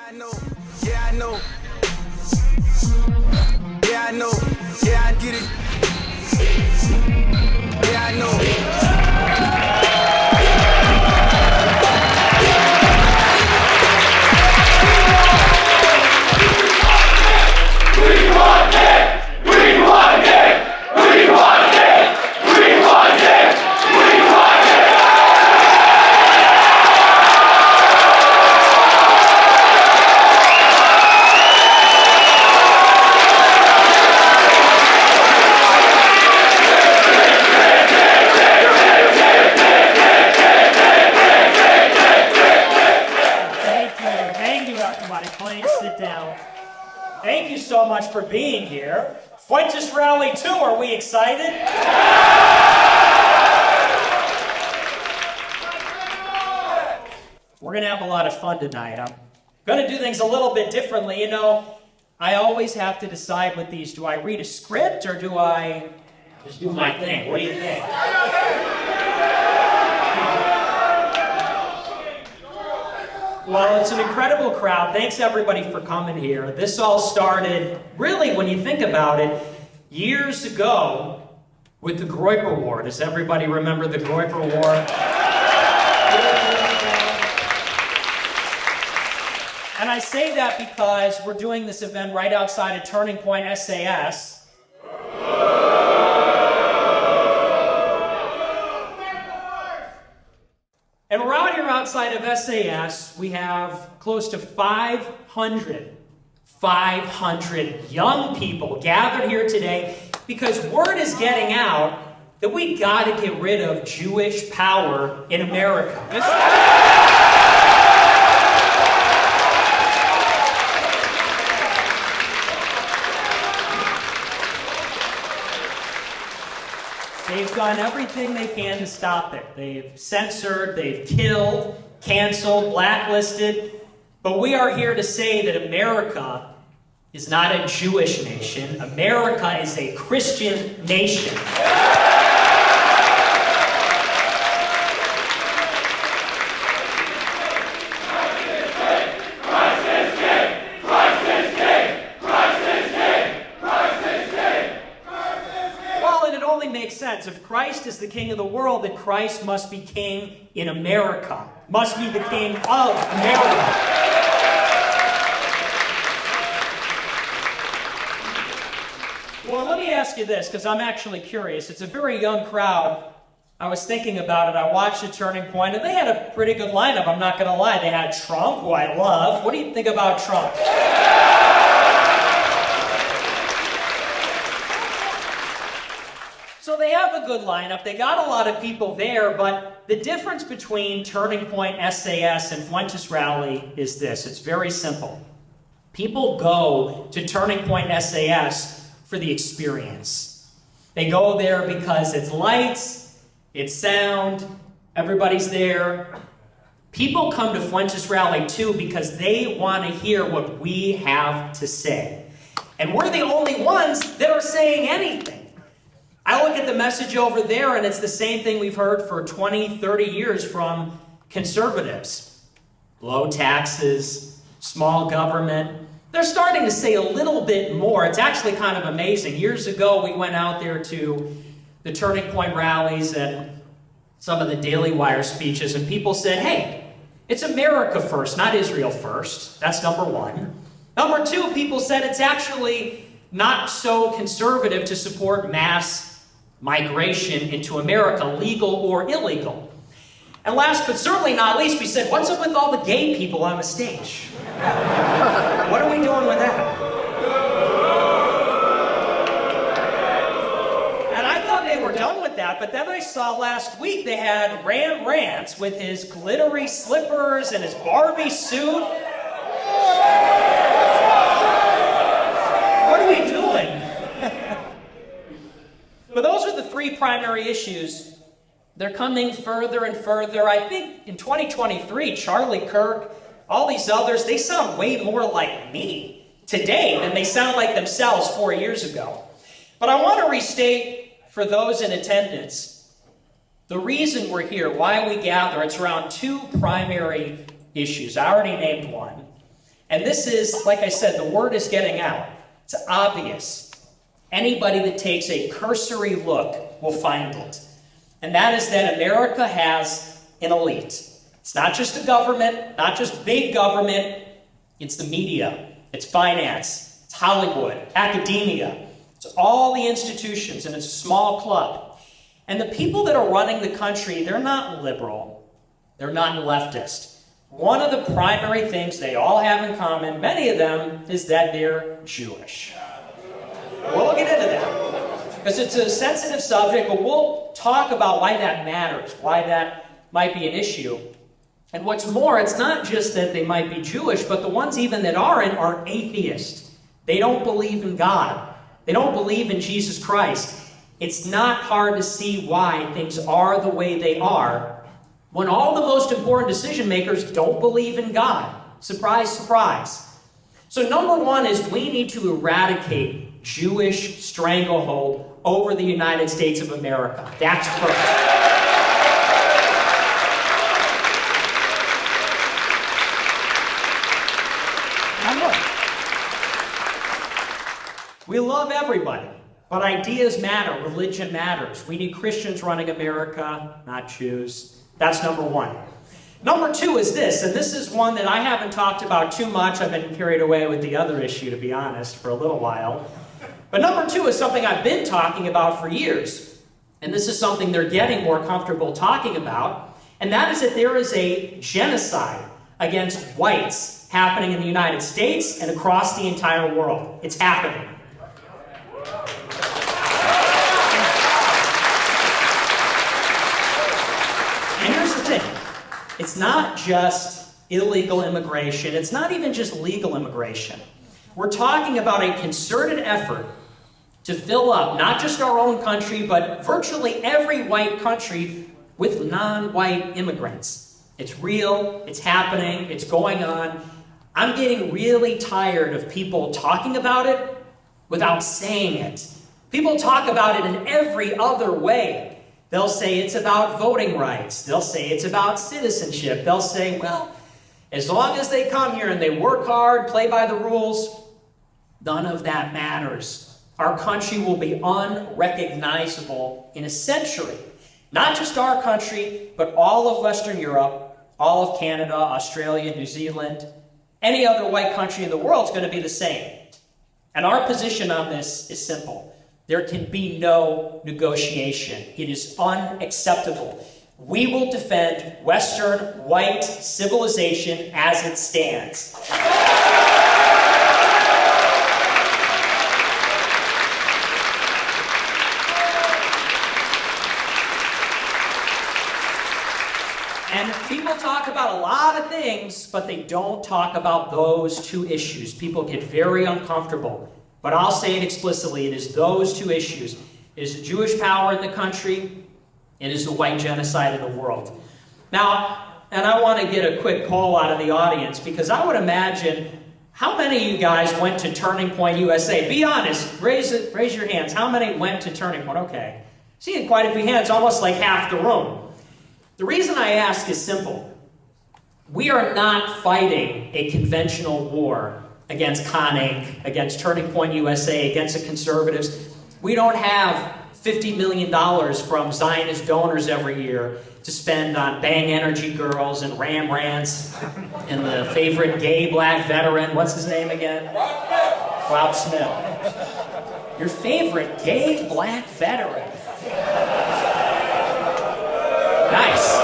I know. Yeah, I know. Yeah, I know. Yeah, I get it. Yeah, I know. Please sit down. Thank you so much for being here. Fuentes Rally 2, are we excited? We're going to have a lot of fun tonight. I'm going to do things a little bit differently. You know, I always have to decide with these. Do I read a script or do I just do my thing? What do you think? Well, it's an incredible crowd. Thanks everybody for coming here. This all started, really, when you think about it, years ago with the Groyper War. Does everybody remember the Groyper War? And I say that because we're doing this event right outside of Turning Point SAS. And we're out here outside of SAS. We have close to 500 young people gathered here today because word is getting out that we got to get rid of Jewish power in America. They've done everything they can to stop it. They've censored, they've killed, canceled, blacklisted. But we are here to say that America is not a Jewish nation. America is a Christian nation. Sense. If Christ is the king of the world, then Christ must be king in America, must be the king of America. Well, let me ask you this, because I'm actually curious. It's a very young crowd. I was thinking about it. I watched the Turning Point, and they had a pretty good lineup. I'm not going to lie. They had Trump, who I love. What do you think about Trump? So they have a good lineup. They got a lot of people there, but the difference between Turning Point SAS and Fuentes Rally is this. It's very simple. People go to Turning Point SAS for the experience. They go there because it's lights, it's sound, everybody's there. People come to Fuentes Rally too because they want to hear what we have to say. And we're the only ones that are saying anything. I look at the message over there, and it's the same thing we've heard for 20, 30 years from conservatives. Low taxes, small government. They're starting to say a little bit more. It's actually kind of amazing. Years ago, we went out there to the Turning Point rallies and some of the Daily Wire speeches, and people said, hey, it's America first, not Israel first. That's number one. Number two, people said it's actually not so conservative to support mass migration into America, legal or illegal. And last but certainly not least, we said, what's up with all the gay people on the stage? What are we doing with that? And I thought they were done with that, but then I saw last week they had Ram Rants with his glittery slippers and his Barbie suit. What are we doing? But those are the three primary issues. They're coming further and further. I think in 2023, Charlie Kirk, all these others, they sound way more like me today than they sound like themselves 4 years ago. But I want to restate for those in attendance, the reason we're here, why we gather, it's around two primary issues. I already named one. And this is, like I said, the word is getting out. It's obvious. Anybody that takes a cursory look will find it. And that is that America has an elite. It's not just a government, not just big government. It's the media, it's finance, it's Hollywood, academia. It's all the institutions, and it's a small club. And the people that are running the country, they're not liberal. They're not leftist. One of the primary things they all have in common, many of them, is that they're Jewish. We'll get into that, because it's a sensitive subject, but we'll talk about why that matters, why that might be an issue. And what's more, it's not just that they might be Jewish, but the ones even that aren't are atheists. They don't believe in God. They don't believe in Jesus Christ. It's not hard to see why things are the way they are when all the most important decision makers don't believe in God. Surprise, surprise. So number one is we need to eradicate Jewish stranglehold over the United States of America. That's first. We love everybody, but ideas matter, religion matters. We need Christians running America, not Jews. That's number one. Number two is this, and this is one that I haven't talked about too much. I've been carried away with the other issue, to be honest, for a little while. But number two is something I've been talking about for years, and this is something they're getting more comfortable talking about, and that is that there is a genocide against whites happening in the United States and across the entire world. It's happening. And here's the thing. It's not just illegal immigration. It's not even just legal immigration. We're talking about a concerted effort to fill up not just our own country, but virtually every white country with non-white immigrants. It's real. It's happening. It's going on. I'm getting really tired of people talking about it without saying it. People talk about it in every other way. They'll say it's about voting rights. They'll say it's about citizenship. They'll say, well, as long as they come here and they work hard, play by the rules, none of that matters. Our country will be unrecognizable in a century. Not just our country, but all of Western Europe, all of Canada, Australia, New Zealand, any other white country in the world is going to be the same. And our position on this is simple. There can be no negotiation. It is unacceptable. We will defend Western white civilization as it stands. And people talk about a lot of things, but they don't talk about those two issues. People get very uncomfortable. But I'll say it explicitly. It is those two issues. It is the Jewish power in the country. It is the white genocide in the world. Now, and I want to get a quick poll out of the audience, because I would imagine, how many of you guys went to Turning Point USA? Be honest. Raise your hands. How many went to Turning Point? Okay. Seeing quite a few hands, almost like half the room. The reason I ask is simple. We are not fighting a conventional war against Con Inc., against Turning Point USA, against the conservatives. We don't have $50 million from Zionist donors every year to spend on Bang Energy Girls and Ram Rants and the favorite gay black veteran. What's his name again? Rob Smith. Your favorite gay black veteran. Nice.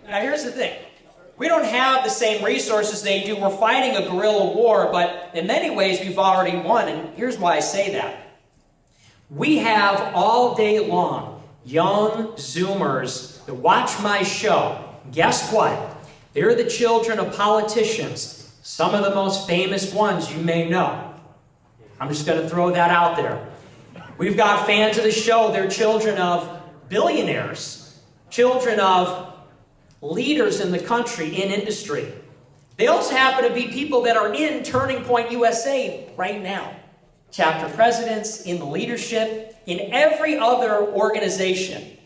Now here's the thing. We don't have the same resources they do. We're fighting a guerrilla war, but in many ways we've already won, and here's why I say that. We have all day long young Zoomers that watch my show. Guess what? They're the children of politicians, some of the most famous ones you may know. I'm just going to throw that out there. We've got fans of the show. They're children of billionaires, children of leaders in the country, in industry. They also happen to be people that are in Turning Point USA right now. Chapter presidents, in the leadership, in every other organization.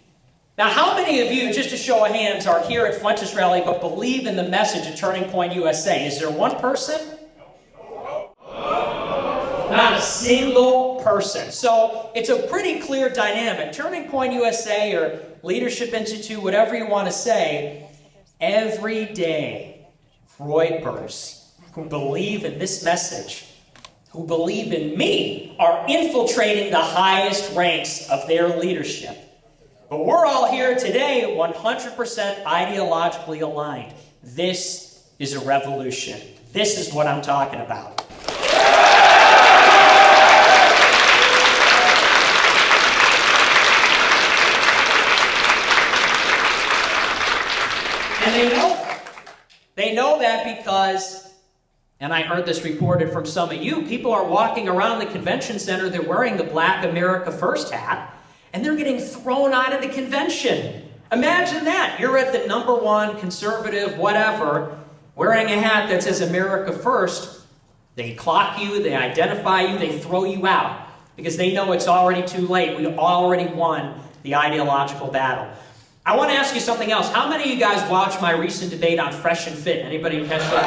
Now, how many of you, just a show of hands, are here at Fuentes Rally but believe in the message of Turning Point USA? Is there one person? Not a single person. So it's a pretty clear dynamic. Turning Point USA or Leadership Institute, whatever you want to say, every day, Freudbers who believe in this message, who believe in me, are infiltrating the highest ranks of their leadership. But we're all here today 100% ideologically aligned. This is a revolution. This is what I'm talking about. And they know that. They know that because, and I heard this reported from some of you, people are walking around the convention center, they're wearing the Black America First hat, and they're getting thrown out of the convention. Imagine that. You're at the #1 conservative, whatever, wearing a hat that says America First. They clock you, they identify you, they throw you out because they know it's already too late. We already won the ideological battle. I want to ask you something else. How many of you guys watched my recent debate on Fresh and Fit? Anybody catch that?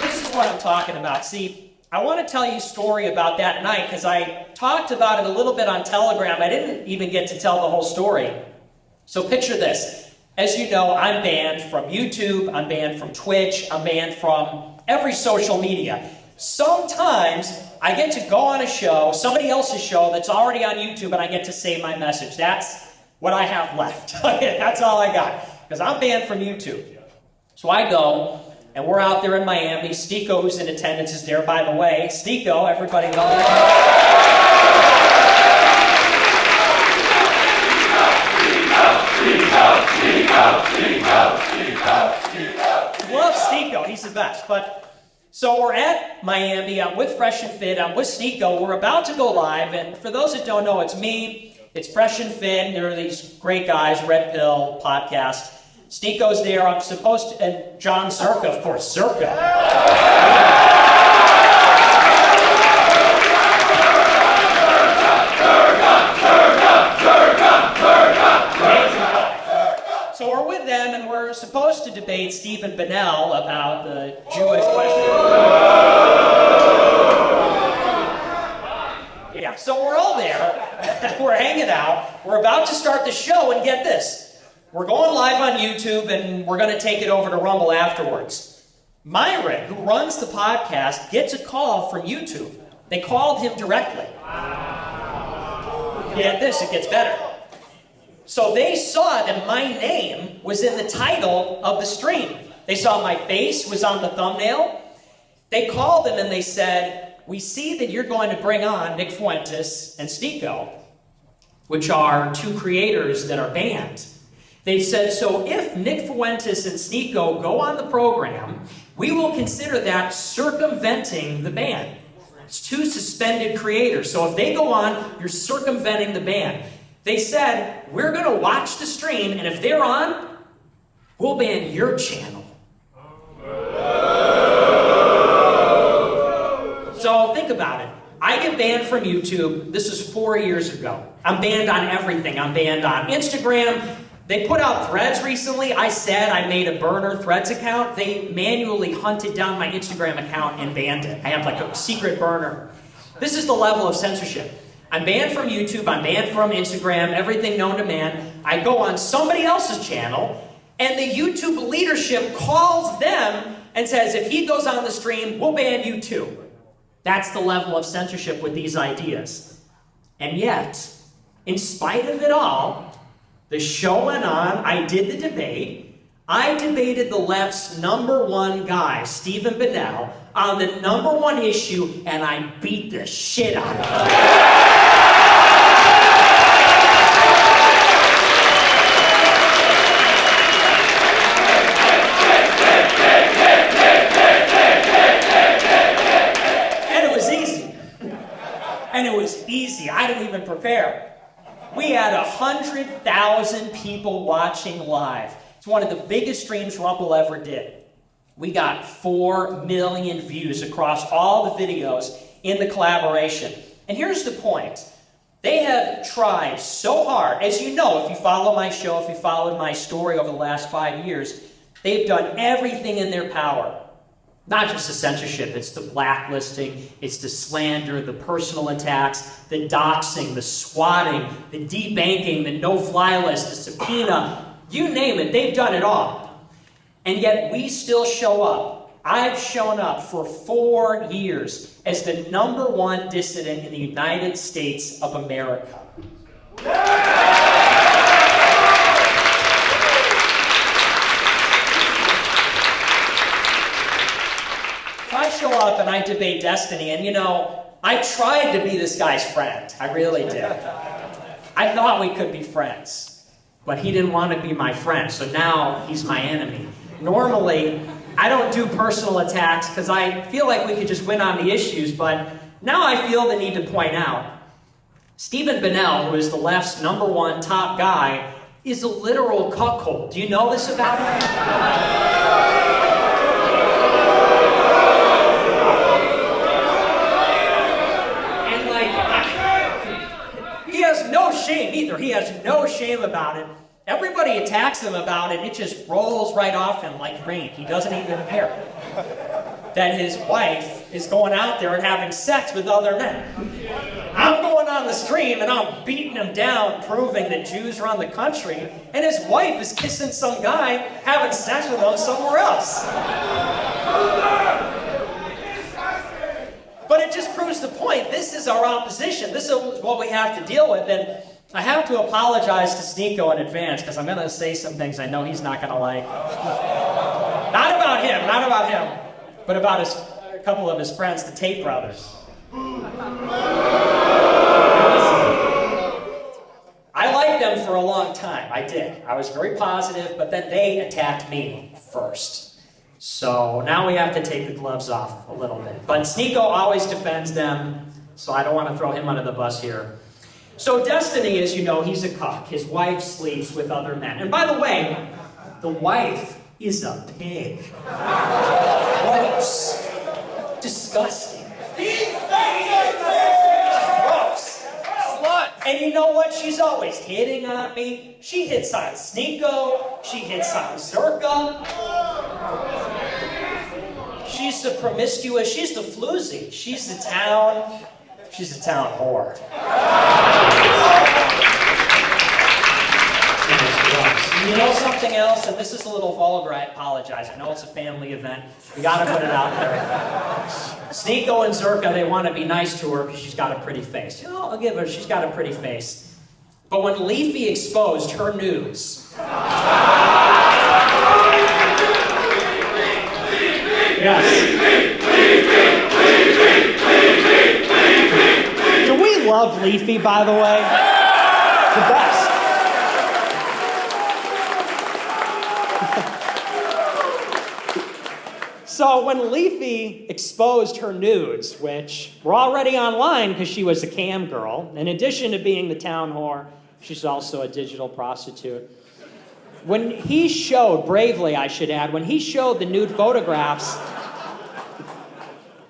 This is what I'm talking about. See, I want to tell you a story about that night because I talked about it a little bit on Telegram. I didn't even get to tell the whole story. So picture this. As you know, I'm banned from YouTube, I'm banned from Twitch, I'm banned from every social media. Sometimes I get to go on a show, somebody else's show that's already on YouTube, and I get to say my message. That's what I have left. That's all I got, because I'm banned from YouTube. So I go, and we're out there in Miami. Stico, who's in attendance, is there, by the way. Stico, everybody know Love Stico, he's the best. But so we're at Miami, I'm with Fresh and Fit, I'm with Stico, we're about to go live, and for those that don't know, it's me, it's Fresh and Fit, there are these great guys, Red Pill podcast. Stico's there, I'm supposed to, and John Zerka, of course, Zerka. So we're with them, and we're supposed to debate Stephen Bennell about the Jewish question. Yeah, so we're all there. We're hanging out. We're about to start the show, and get this. We're going live on YouTube, and we're going to take it over to Rumble afterwards. Myron, who runs the podcast, gets a call from YouTube. They called him directly. Get this, it gets better. So they saw that my name was in the title of the stream. They saw my face was on the thumbnail. They called him and they said, we see that you're going to bring on Nick Fuentes and Stico, which are two creators that are banned. They said, so if Nick Fuentes and Stico go on the program, we will consider that circumventing the ban. It's two suspended creators. So if they go on, you're circumventing the ban. They said, we're going to watch the stream, and if they're on, we'll ban your channel. So think about it. I get banned from YouTube. This is 4 years ago. I'm banned on everything. I'm banned on Instagram. They put out Threads recently. I said I made a burner Threads account. They manually hunted down my Instagram account and banned it. I have like a secret burner. This is the level of censorship. I'm banned from YouTube, I'm banned from Instagram, everything known to man. I go on somebody else's channel, and the YouTube leadership calls them and says, if he goes on the stream, we'll ban you too. That's the level of censorship with these ideas. And yet, in spite of it all, the show went on, I did the debate, I debated the left's #1 guy, Stephen Bennell, on the #1 issue, and I beat the shit out of him. And it was easy. I didn't even prepare. We had 100,000 people watching live. It's one of the biggest streams Rumble ever did. We got 4 million views across all the videos in the collaboration. And here's the point. They have tried so hard. As you know, if you follow my show, if you followed my story over the last 5 years, they've done everything in their power. Not just the censorship, it's the blacklisting, it's the slander, the personal attacks, the doxing, the swatting, the debanking, the no-fly list, the subpoena, you name it, they've done it all. And yet we still show up. I've shown up for 4 years as the #1 dissident in the United States of America. If I show up and I debate Destiny, and I tried to be this guy's friend. I really did. I thought we could be friends, but he didn't want to be my friend, so now he's my enemy. Normally, I don't do personal attacks because I feel like we could just win on the issues, but now I feel the need to point out Stephen Bennell, who is the left's #1 top guy, is a literal cuckold. Do you know this about him? And he has no shame either. He has no shame about it. Everybody attacks him about it. It just rolls right off him like rain. He doesn't even care that his wife is going out there and having sex with other men. I'm going on the stream and I'm beating him down, proving that Jews run the country, and his wife is kissing some guy, having sex with him somewhere else. But it just proves the point. This is our opposition. This is what we have to deal with. And I have to apologize to Sneeko in advance because I'm going to say some things I know he's not going to like. Not about him, but about a couple of his friends, the Tate brothers. I liked them for a long time. I did. I was very positive, but then they attacked me first. So now we have to take the gloves off a little bit. But Sneeko always defends them, so I don't want to throw him under the bus here. So Destiny, as you know, he's a cuck. His wife sleeps with other men. And by the way, the wife is a pig. Gross. Disgusting. Gross. Slut. And you know what? She's always hitting on me. She hits on Sneeko. She hits on Zerka. She's the promiscuous. She's the floozy. She's the town whore. You know something else, and this is a little vulgar, I apologize. I know it's a family event. We gotta put it out there. Sneeko and Zerka, they want to be nice to her because she's got a pretty face. I'll give her, she's got a pretty face. But when Leafy exposed her nudes... Yes. Do we love Leafy, by the way? The best. So when Leafy exposed her nudes, which were already online because she was a cam girl, in addition to being the town whore, she's also a digital prostitute. When he showed, bravely I should add, when he showed the nude photographs,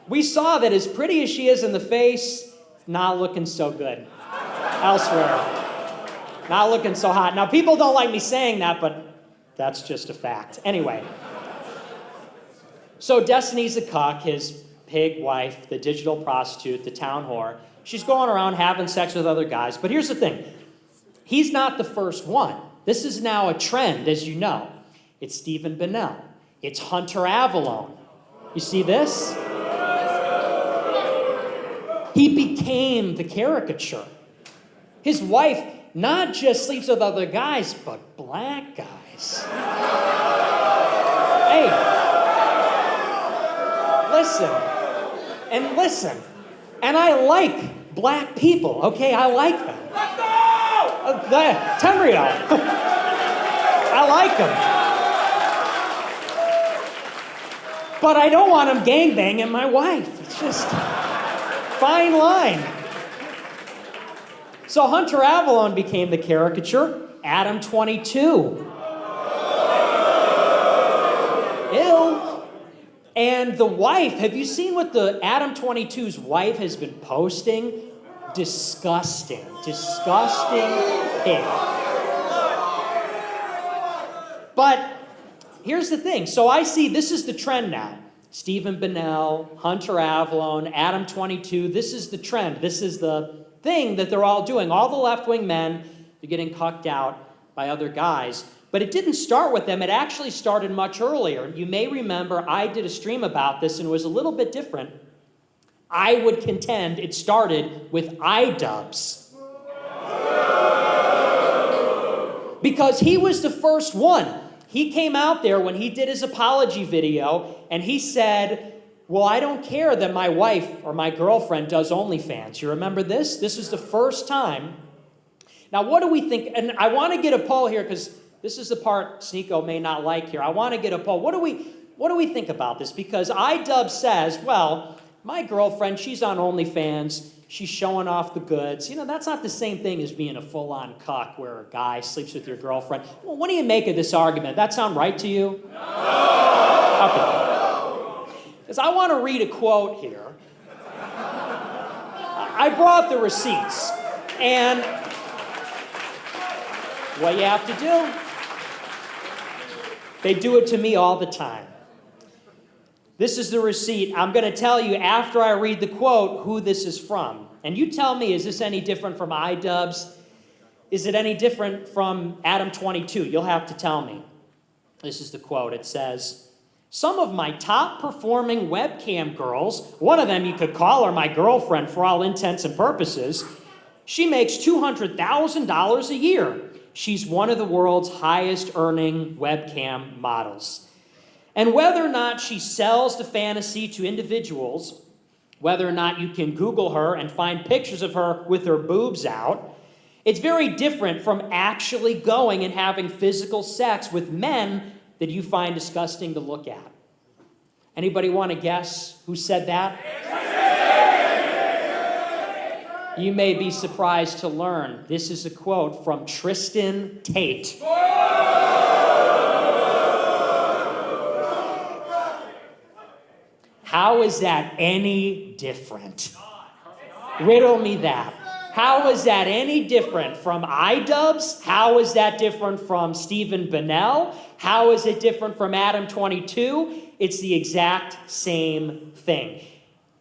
we saw that as pretty as she is in the face, not looking so good elsewhere. Not looking so hot. Now, people don't like me saying that, but that's just a fact. Anyway. So Destiny's a cuck, his pig wife, the digital prostitute, the town whore. She's going around having sex with other guys. But here's the thing. He's not the first one. This is now a trend, as you know. It's Stephen Bennell. It's Hunter Avallone. You see this? He became the caricature. His wife not just sleeps with other guys, but black guys. Hey, listen. And I like black people, okay? I like them. Let's go! Tenrio. I like them. But I don't want him gangbanging my wife. It's just... fine line. So Hunter Avallone became the caricature. Adam 22. Ill. And the wife, have you seen what the Adam 22's wife has been posting Disgusting. Disgusting pig. But here's the thing. So I see this is the trend now. Stephen Bennell, Hunter Avlone, Adam 22. This is the trend. This is the thing that they're all doing. All the left-wing men are getting cucked out by other guys. But it didn't start with them. It actually started much earlier. You may remember I did a stream about this and it was a little bit different. I would contend it started with iDubbbz. Because he was the first one. He came out there when he did his apology video and he said, well, I don't care that my wife or my girlfriend does OnlyFans. You remember this? This was the first time. Now, what do we think? And I want to get a poll here because this is the part Sneeko may not like here. I want to get a poll. What do we think about this? Because iDubbbz says, well, my girlfriend, she's on OnlyFans. She's showing off the goods. You know, that's not the same thing as being a full-on cuck where a guy sleeps with your girlfriend. Well, what do you make of this argument? That sound right to you? No! Okay. Because I want to read a quote here. I brought the receipts. And what you have to do, they do it to me all the time. This is the receipt. I'm going to tell you after I read the quote who this is from. And you tell me, is this any different from iDubbbz? Is it any different from Adam 22? You'll have to tell me. This is the quote. It says, some of my top performing webcam girls, one of them you could call her my girlfriend for all intents and purposes, she makes $200,000 a year. She's one of the world's highest earning webcam models. And whether or not she sells the fantasy to individuals, whether or not you can Google her and find pictures of her with her boobs out, it's very different from actually going and having physical sex with men that you find disgusting to look at. Anybody want to guess who said that? You may be surprised to learn this is a quote from Tristan Tate. How is that any different? Riddle me that. How is that any different from iDubbbz? How is that different from Stephen Bennell? How is it different from Adam 22? It's the exact same thing.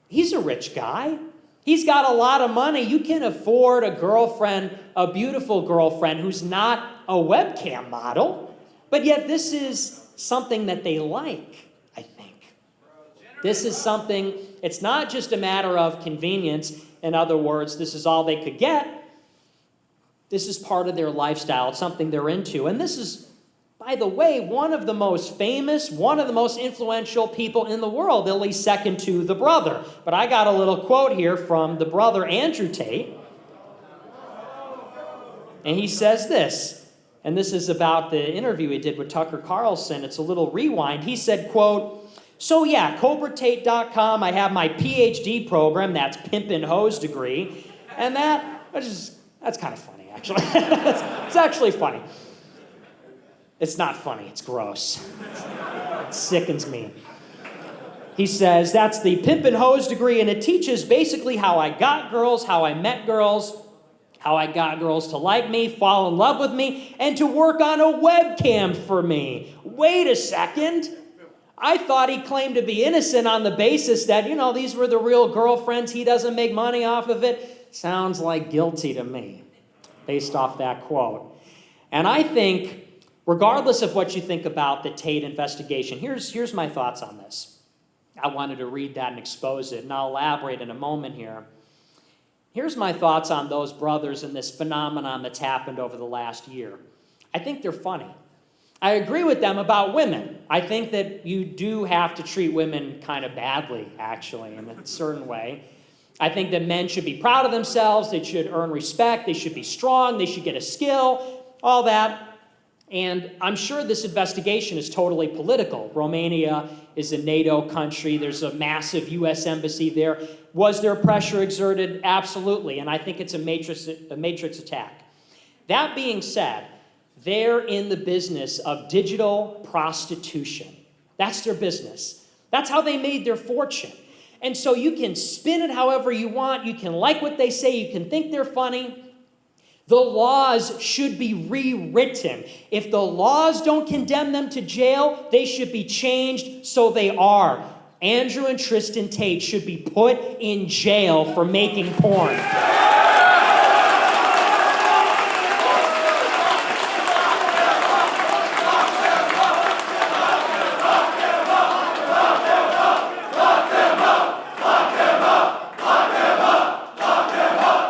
He's a rich guy. He's got a lot of money. You can afford a girlfriend, a beautiful girlfriend who's not a webcam model, but yet this is something that they like, I think. This is something, it's not just a matter of convenience. In other words, this is all they could get. This is part of their lifestyle. It's something they're into. And this is, by the way, one of the most famous, one of the most influential people in the world, at least second to the brother. But I got a little quote here from the brother, Andrew Tate. And he says this, and this is about the interview he did with Tucker Carlson. It's a little rewind. He said, quote, so yeah, CobraTate.com, I have my PhD program, that's Pimp and Hose degree, and that's kind of funny, actually. It's actually funny. It's not funny, it's gross. It sickens me. He says, that's the Pimp and Hose degree, and it teaches basically how I got girls, how I met girls, how I got girls to like me, fall in love with me, and to work on a webcam for me. Wait a second. I thought he claimed to be innocent on the basis that, you know, these were the real girlfriends. He doesn't make money off of it. Sounds like guilty to me, based off that quote. And I think, regardless of what you think about the Tate investigation, here's my thoughts on this. I wanted to read that and expose it, and I'll elaborate in a moment here. Here's my thoughts on those brothers and this phenomenon that's happened over the last year. I think they're funny. I agree with them about women. I think that you do have to treat women kind of badly, actually, in a certain way. I think that men should be proud of themselves. They should earn respect. They should be strong. They should get a skill, all that. And I'm sure this investigation is totally political. Romania is a NATO country. There's a massive U.S. embassy there. Was there pressure exerted? Absolutely. And I think it's a matrix attack. That being said, they're in the business of digital prostitution. That's their business. That's how they made their fortune. And so you can spin it however you want. You can like what they say. You can think they're funny. The laws should be rewritten. If the laws don't condemn them to jail, they should be changed so they are. Andrew and Tristan Tate should be put in jail for making porn.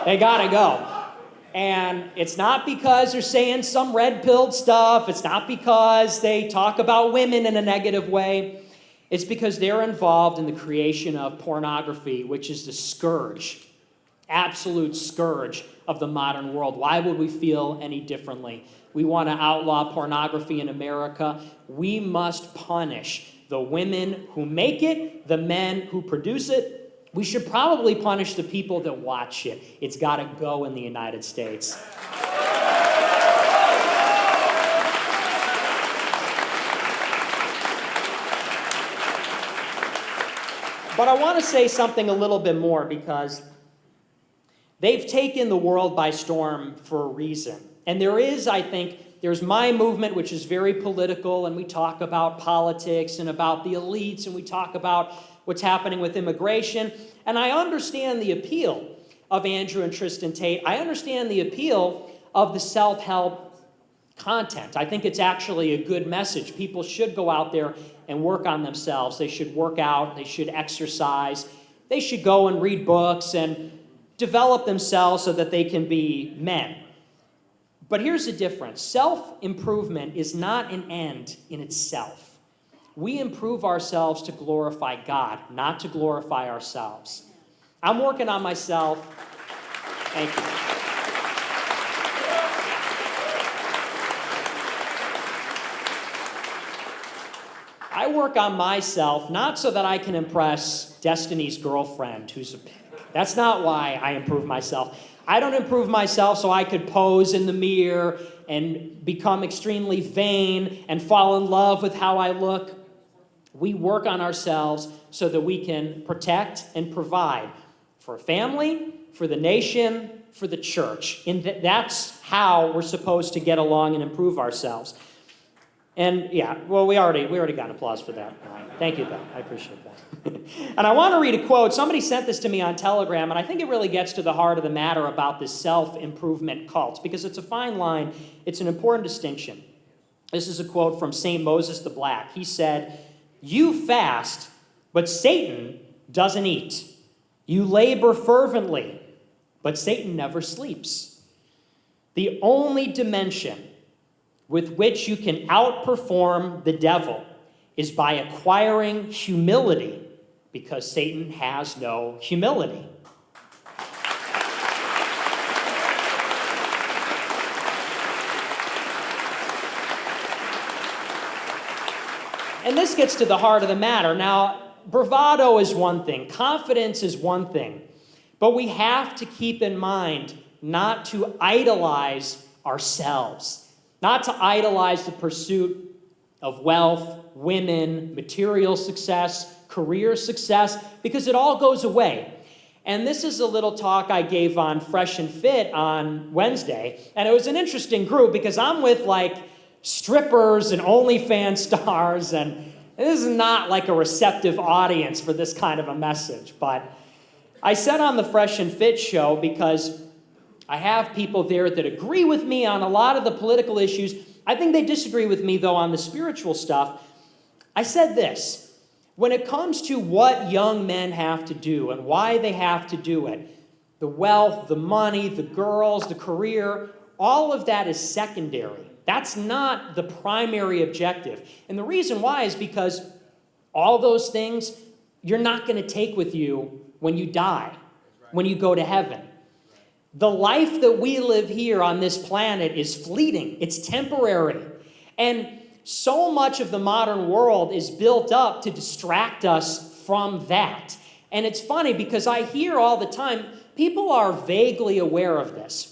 They gotta go. And it's not because they're saying some red-pilled stuff. It's not because they talk about women in a negative way. It's because they're involved in the creation of pornography, which is the scourge, absolute scourge of the modern world. Why would we feel any differently? We want to outlaw pornography in America. We must punish the women who make it, the men who produce it. We should probably punish the people that watch it. It's got to go in the United States. But I want to say something a little bit more, because they've taken the world by storm for a reason. And there is, I think, there's my movement, which is very political, and we talk about politics and about the elites, and we talk about what's happening with immigration. And I understand the appeal of Andrew and Tristan Tate. I understand the appeal of the self-help content. I think it's actually a good message. People should go out there and work on themselves. They should work out. They should exercise. They should go and read books and develop themselves so that they can be men. But here's the difference. Self-improvement is not an end in itself. We improve ourselves to glorify God, not to glorify ourselves. I'm working on myself. Thank you. I work on myself not so that I can impress Destiny's girlfriend, who's a pig. That's not why I improve myself. I don't improve myself so I could pose in the mirror and become extremely vain and fall in love with how I look. We work on ourselves so that we can protect and provide for a family, for the nation, for the church. And that's how we're supposed to get along and improve ourselves. And yeah, well, we already got applause for that. Thank you, though. I appreciate that. And I want to read a quote. Somebody sent this to me on Telegram, and I think it really gets to the heart of the matter about this self-improvement cult, because it's a fine line. It's an important distinction. This is a quote from St. Moses the Black. He said, "You fast, but Satan doesn't eat. You labor fervently, but Satan never sleeps. The only dimension with which you can outperform the devil is by acquiring humility, because Satan has no humility." And this gets to the heart of the matter. Now, bravado is one thing. Confidence is one thing. But we have to keep in mind not to idolize ourselves, not to idolize the pursuit of wealth, women, material success, career success, because it all goes away. And this is a little talk I gave on Fresh and Fit on Wednesday. And it was an interesting group because I'm with like strippers and OnlyFans stars, and this is not like a receptive audience for this kind of a message. But I said on the Fresh and Fit show, because I have people there that agree with me on a lot of the political issues. I think they disagree with me, though, on the spiritual stuff. I said this: when it comes to what young men have to do and why they have to do it, the wealth, the money, the girls, the career, all of that is secondary. That's not the primary objective. And the reason why is because all those things you're not going to take with you when you die, when you go to heaven. The life that we live here on this planet is fleeting. It's temporary. And so much of the modern world is built up to distract us from that. And it's funny because I hear all the time, people are vaguely aware of this.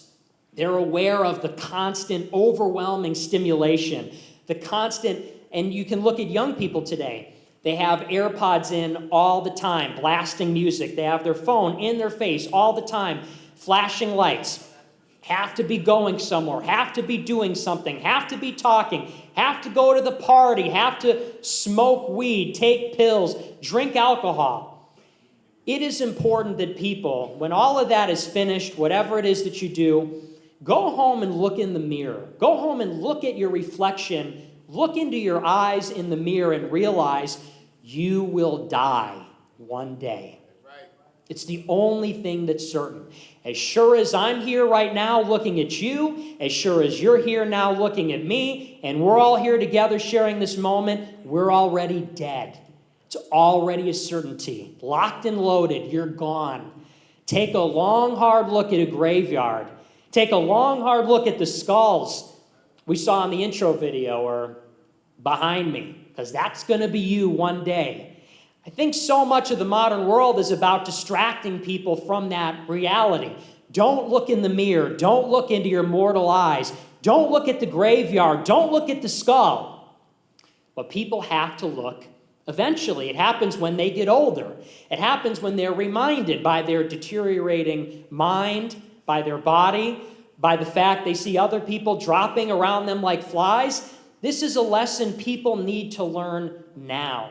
They're aware of the constant, overwhelming stimulation, the constant, and you can look at young people today. They have AirPods in all the time, blasting music. They have their phone in their face all the time, flashing lights. Have to be going somewhere, have to be doing something, have to be talking, have to go to the party, have to smoke weed, take pills, drink alcohol. It is important that people, when all of that is finished, whatever it is that you do, go home and look in the mirror. Go home and look at your reflection. Look into your eyes in the mirror and realize you will die one day. It's the only thing that's certain. As sure as I'm here right now looking at you, as sure as you're here now looking at me, and we're all here together sharing this moment, we're already dead. It's already a certainty. Locked and loaded, you're gone. Take a long, hard look at a graveyard. Take a long, hard look at the skulls we saw in the intro video or behind me, because that's going to be you one day. I think so much of the modern world is about distracting people from that reality. Don't look in the mirror. Don't look into your mortal eyes. Don't look at the graveyard. Don't look at the skull. But people have to look eventually. It happens when they get older. It happens when they're reminded by their deteriorating mind, by their body, by the fact they see other people dropping around them like flies. This is a lesson people need to learn now.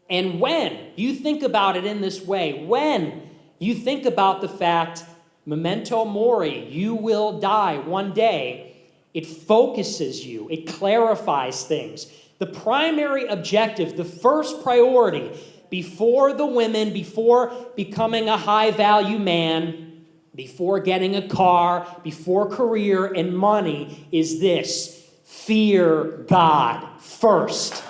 And when you think about it in this way, when you think about the fact, memento mori, you will die one day, it focuses you, it clarifies things. The primary objective, the first priority, before the women, before becoming a high-value man, before getting a car, before career and money, is this: fear God first.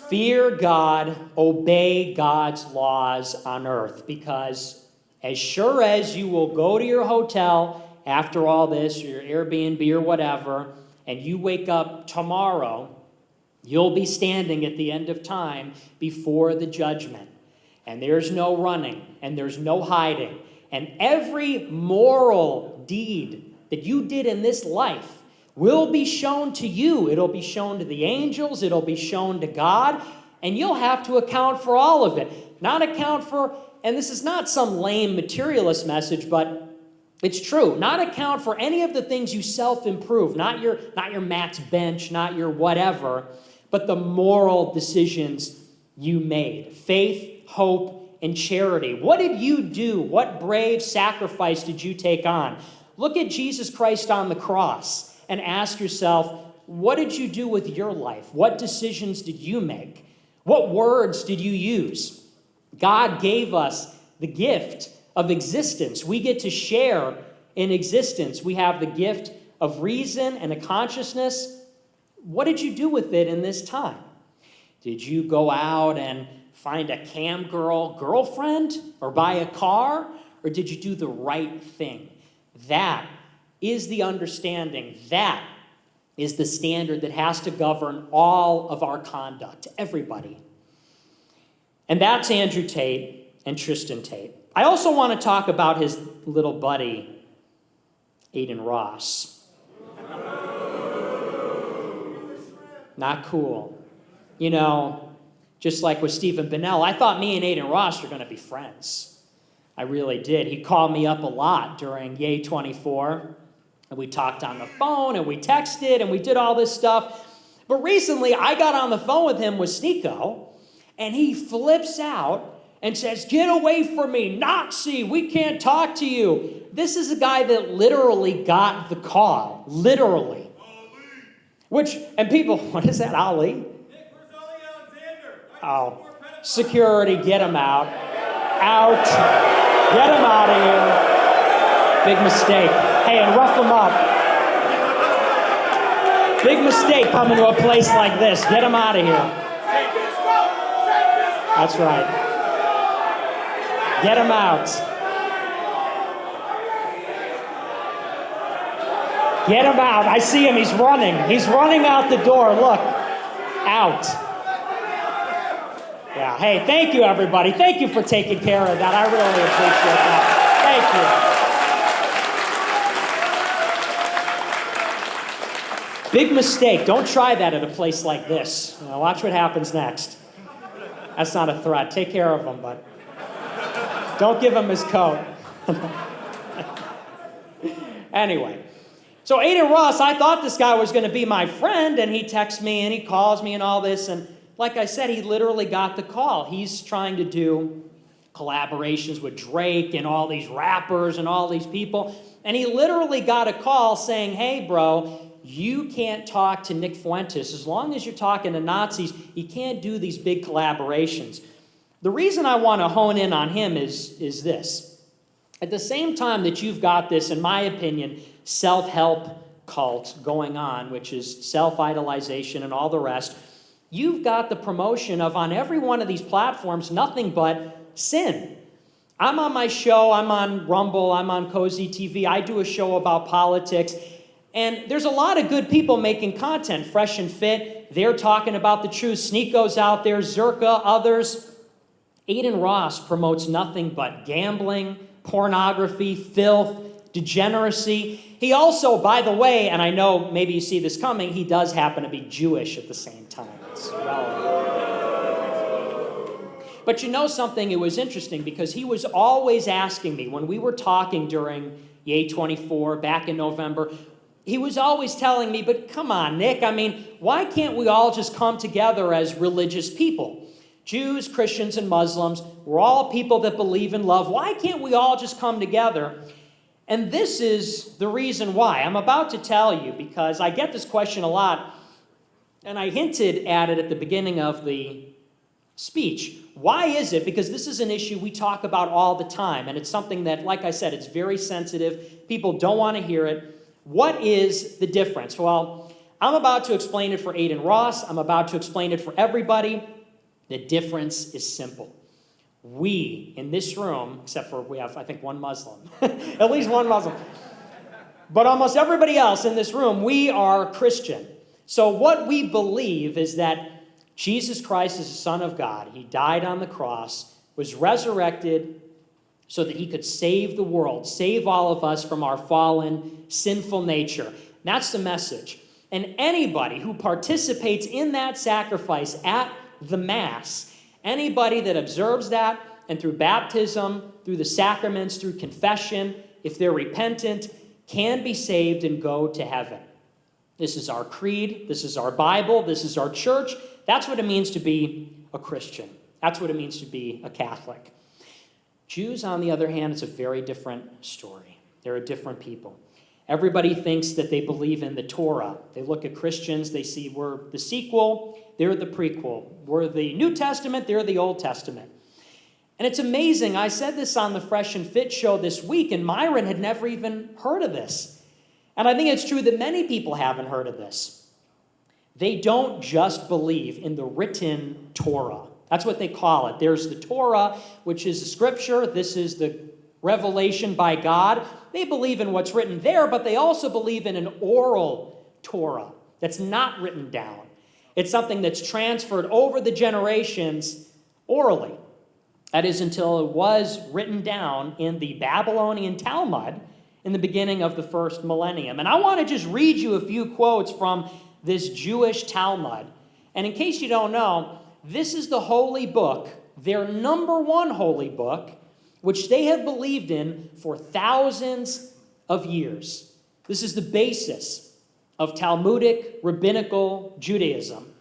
Fear God, obey God's laws on earth, because as sure as you will go to your hotel after all this, or your Airbnb or whatever, and you wake up tomorrow, you'll be standing at the end of time before the judgment. And there's no running, and there's no hiding. And every moral deed that you did in this life will be shown to you. It'll be shown to the angels. It'll be shown to God. And you'll have to account for all of it. Not account for, and this is not some lame materialist message, but it's true. Not account for any of the things you self-improve. Not your max bench, not your whatever, but the moral decisions you made. Faith, hope, and charity. What did you do? What brave sacrifice did you take on? Look at Jesus Christ on the cross and ask yourself, what did you do with your life? What decisions did you make? What words did you use? God gave us the gift of existence. We get to share in existence. We have the gift of reason and a consciousness. What did you do with it in this time? Did you go out and find a cam girl girlfriend or buy a car? Or did you do the right thing? That is the understanding. That is the standard that has to govern all of our conduct, everybody. And that's Andrew Tate and Tristan Tate. I also want to talk about his little buddy, Aiden Ross. Not cool. You know, just like with Stephen Bennell, I thought me and Aiden Ross were going to be friends. I really did. He called me up a lot during Yay 24. And we talked on the phone, and we texted, and we did all this stuff. But recently, I got on the phone with him with Sneeko, and he flips out and says, "Get away from me, Nazi, we can't talk to you." This is a guy that literally got the call, literally. Ali. And people, what is that, Ali? Nick, where's Ali Alexander? Oh, security, get him out. Out. Get him out of here. Big mistake. Hey, and rough him up. Big mistake coming to a place like this. Get him out of here. That's right. Get him out. Get him out. I see him. He's running. He's running out the door. Look. Out. Yeah, hey, thank you, everybody. Thank you for taking care of that. I really appreciate that. Thank you. Big mistake. Don't try that at a place like this. Watch what happens next. That's not a threat. Take care of him, but don't give him his coat. Anyway, so Aiden Ross, I thought this guy was going to be my friend, and he texts me and he calls me and all this, and like I said, he literally got the call. He's trying to do collaborations with Drake and all these rappers and all these people, and he literally got a call saying, hey, bro, you can't talk to Nick Fuentes. As long as you're talking to Nazis, you can't do these big collaborations. The reason I want to hone in on him is this. At the same time that you've got this, in my opinion, self-help cult going on, which is self-idolization and all the rest, you've got the promotion of, on every one of these platforms, nothing but sin. I'm on my show, I'm on Rumble, I'm on Cozy TV, I do a show about politics, and there's a lot of good people making content, Fresh and Fit. They're talking about the truth. Sneako's out there, Zerka, others. Aiden Ross promotes nothing but gambling, pornography, filth, degeneracy. He also, by the way, and I know maybe you see this coming, he does happen to be Jewish at the same time. It's relevant. But you know something? It was interesting because he was always asking me, when we were talking during Yay 24 back in November, he was always telling me, but come on, Nick, I mean, why can't we all just come together as religious people? Jews, Christians, and Muslims, we're all people that believe in love. Why can't we all just come together? And this is the reason why. I'm about to tell you because I get this question a lot, and I hinted at it at the beginning of the speech. Why is it? Because this is an issue we talk about all the time, and it's something that, like I said, it's very sensitive. People don't want to hear it. What is the difference? Well, I'm about to explain it for Aiden Ross. I'm about to explain it for everybody. The difference is simple. We, in this room, except for we have, I think, one Muslim, at least one Muslim, but almost everybody else in this room, we are Christian. So what we believe is that Jesus Christ is the Son of God. He died on the cross, was resurrected so that he could save the world, save all of us from our fallen, sinful nature. That's the message. And anybody who participates in that sacrifice at the Mass, anybody that observes that, and through baptism, through the sacraments, through confession, if they're repentant, can be saved and go to heaven. This is our creed. This is our Bible. This is our church. That's what it means to be a Christian. That's what it means to be a Catholic. Jews, on the other hand, it's a very different story. They're a different people. Everybody thinks that they believe in the Torah. They look at Christians, they see we're the sequel, they're the prequel. We're the New Testament, they're the Old Testament. And it's amazing. I said this on the Fresh and Fit show this week, and Myron had never even heard of this. And I think it's true that many people haven't heard of this. They don't just believe in the written Torah. That's what they call it. There's the Torah, which is the scripture. This is the revelation by God. They believe in what's written there, but they also believe in an oral Torah that's not written down. It's something that's transferred over the generations orally. That is until it was written down in the Babylonian Talmud in the beginning of the first millennium. And I want to just read you a few quotes from this Jewish Talmud. And in case you don't know, this is the holy book, their number one holy book, which they have believed in for thousands of years. This is the basis of Talmudic rabbinical Judaism.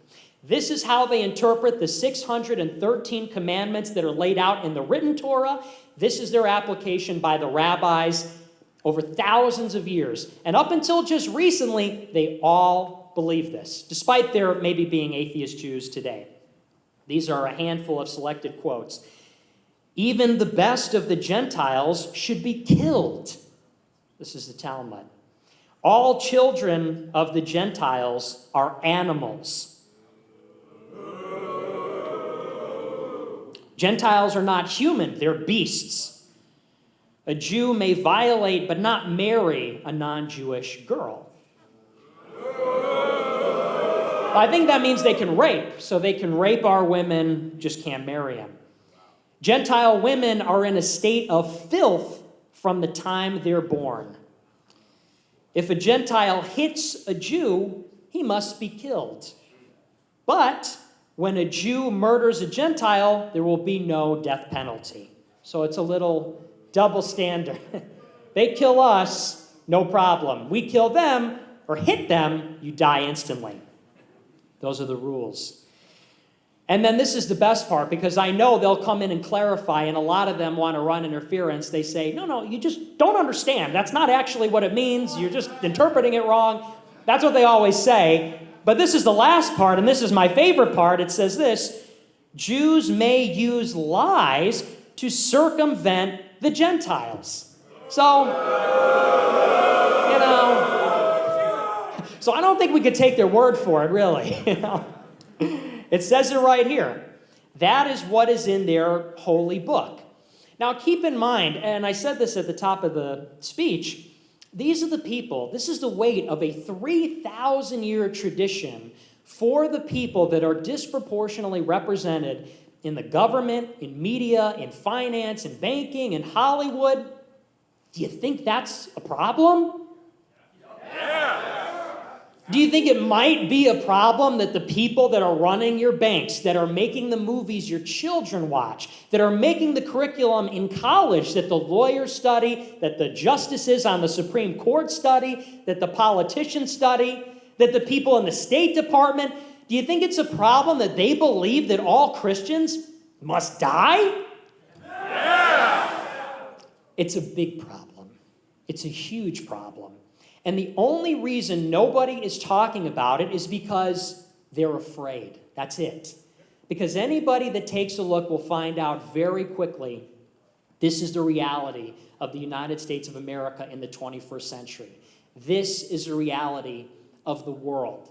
This is how they interpret the 613 commandments that are laid out in the written Torah. This is their application by the rabbis over thousands of years. And up until just recently, they all believe this, despite their maybe being atheist Jews today. These are a handful of selected quotes. Even the best of the Gentiles should be killed. This is the Talmud. All children of the Gentiles are animals. Gentiles are not human, they're beasts. A Jew may violate but not marry a non-Jewish girl. I think that means they can rape. So they can rape our women, just can't marry them. Gentile women are in a state of filth from the time they're born. If a Gentile hits a Jew, he must be killed. But when a Jew murders a Gentile, there will be no death penalty. So it's a little double standard. They kill us, no problem. We kill them or hit them, you die instantly. Those are the rules. And then this is the best part, because I know they'll come in and clarify, and a lot of them want to run interference. They say, no, you just don't understand. That's not actually what it means. You're just interpreting it wrong. That's what they always say. But this is the last part, and this is my favorite part. It says this: Jews may use lies to circumvent the Gentiles. So, so I don't think we could take their word for it, really. It says it right here. That is what is in their holy book. Now, keep in mind, and I said this at the top of the speech, these are the people, this is the weight of a 3,000-year tradition for the people that are disproportionately represented in the government, in media, in finance, in banking, in Hollywood. Do you think that's a problem? Do you think it might be a problem that the people that are running your banks, that are making the movies your children watch, that are making the curriculum in college that the lawyers study, that the justices on the Supreme Court study, that the politicians study, that the people in the State Department, do you think it's a problem that they believe that all Christians must die? It's a big problem. It's a huge problem. And the only reason nobody is talking about it is because they're afraid. That's it. Because anybody that takes a look will find out very quickly this is the reality of the United States of America in the 21st century. This is the reality of the world.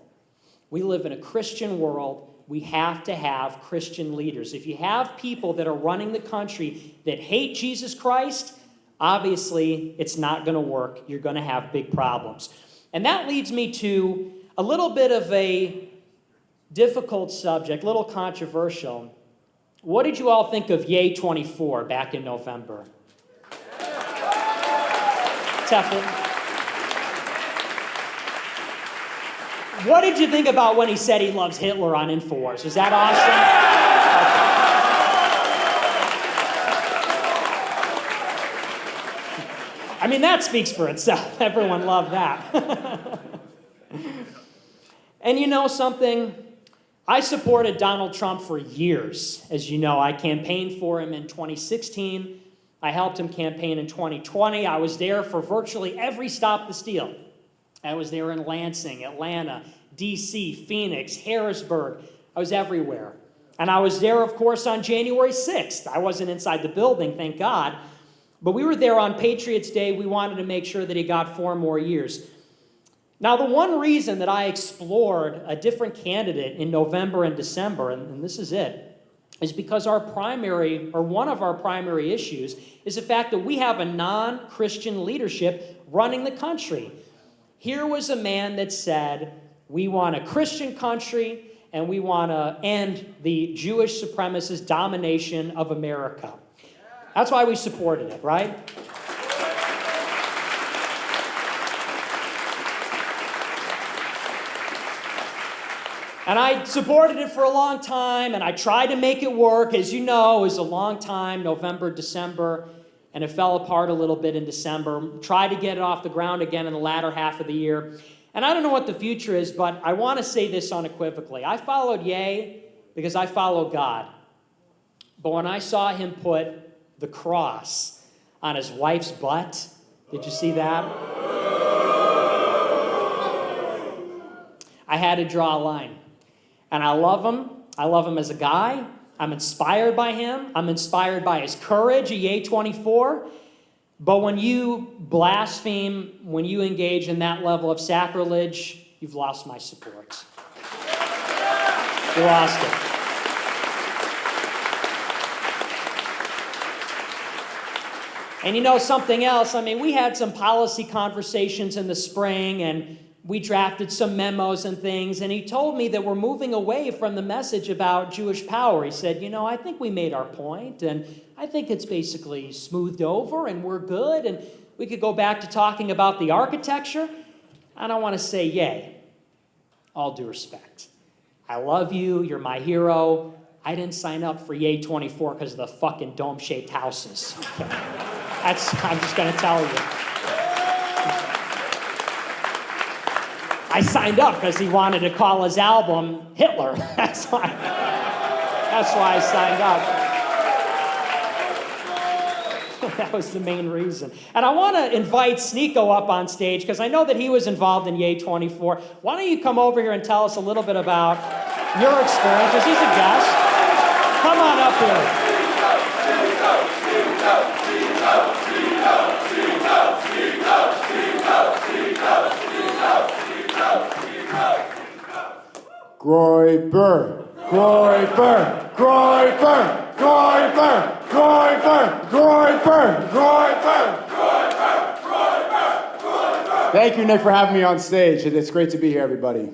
We live in a Christian world. We have to have Christian leaders. If you have people that are running the country that hate Jesus Christ, obviously, it's not going to work. You're going to have big problems. And that leads me to a little bit of a difficult subject, a little controversial. What did you all think of Yay 24 back in November? Teflon. What did you think about when he said he loves Hitler on InfoWars? Was that awesome? I mean, that speaks for itself. Everyone loved that. And you know something? I supported Donald Trump for years. As you know, I campaigned for him in 2016. I helped him campaign in 2020. I was there for virtually every stop the steal. I was there in Lansing, Atlanta, D.C., Phoenix, Harrisburg. I was everywhere. And I was there, of course, on January 6th. I wasn't inside the building, thank God. But we were there on Patriots Day. We wanted to make sure that he got 4 more years. Now, the one reason that I explored a different candidate in November and December, and this is it, is because one of our primary issues is the fact that we have a non-Christian leadership running the country. Here was a man that said, we want a Christian country and we want to end the Jewish supremacist domination of America. That's why we supported it, right? And I supported it for a long time, and I tried to make it work. As you know, it was a long time, November, December, and it fell apart a little bit in December. Tried to get it off the ground again in the latter half of the year. And I don't know what the future is, but I want to say this unequivocally. I followed Ye because I follow God. But when I saw him put the cross on his wife's butt, did you see that? I had to draw a line. And I love him. I love him as a guy. I'm inspired by him. I'm inspired by his courage at Yay 24. But when you blaspheme, when you engage in that level of sacrilege, you've lost my support. You lost it. And you know something else? I mean, we had some policy conversations in the spring, and we drafted some memos and things, and he told me that we're moving away from the message about Jewish power. He said, I think we made our point, and I think it's basically smoothed over, and we're good, and we could go back to talking about the architecture. And I want to say, yay, all due respect. I love you, you're my hero. I didn't sign up for Yay 24 because of the fucking dome-shaped houses. Okay. I'm just going to tell you. I signed up because he wanted to call his album Hitler. That's why I signed up. That was the main reason. And I want to invite Sneeko up on stage because I know that he was involved in Yay 24. Why don't you come over here and tell us a little bit about your experiences? He's a guest. Come on up here. Groiber, Groiber, Groiber, Groiber, Groiber, Groiber, Groiber, Groiber. Thank you, Nick, for having me on stage. It's great to be here, everybody.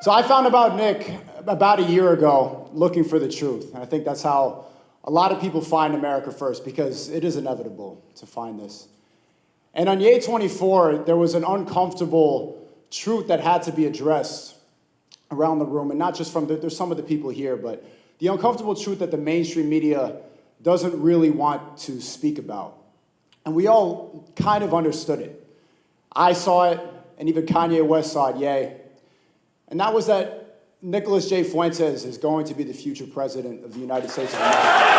So I found about Nick about a year ago looking for the truth. And I think that's how a lot of people find America First, because it is inevitable to find this. And on Yay 24, there was an uncomfortable truth that had to be addressed around the room, and not just from there's some of the people here, but the uncomfortable truth that the mainstream media doesn't really want to speak about. And we all kind of understood it. I saw it, and even Kanye West saw it, yay. And that was that Nicholas J. Fuentes is going to be the future president of the United States of America.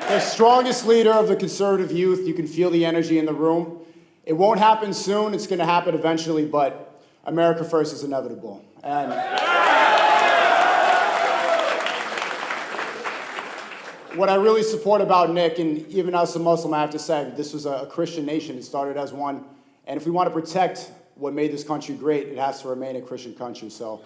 The strongest leader of the conservative youth. You can feel the energy in the room. It won't happen soon. It's going to happen eventually, but America First is inevitable. And what I really support about Nick, and even as a Muslim, I have to say, this was a Christian nation. It started as one. And if we want to protect what made this country great, it has to remain a Christian country. So.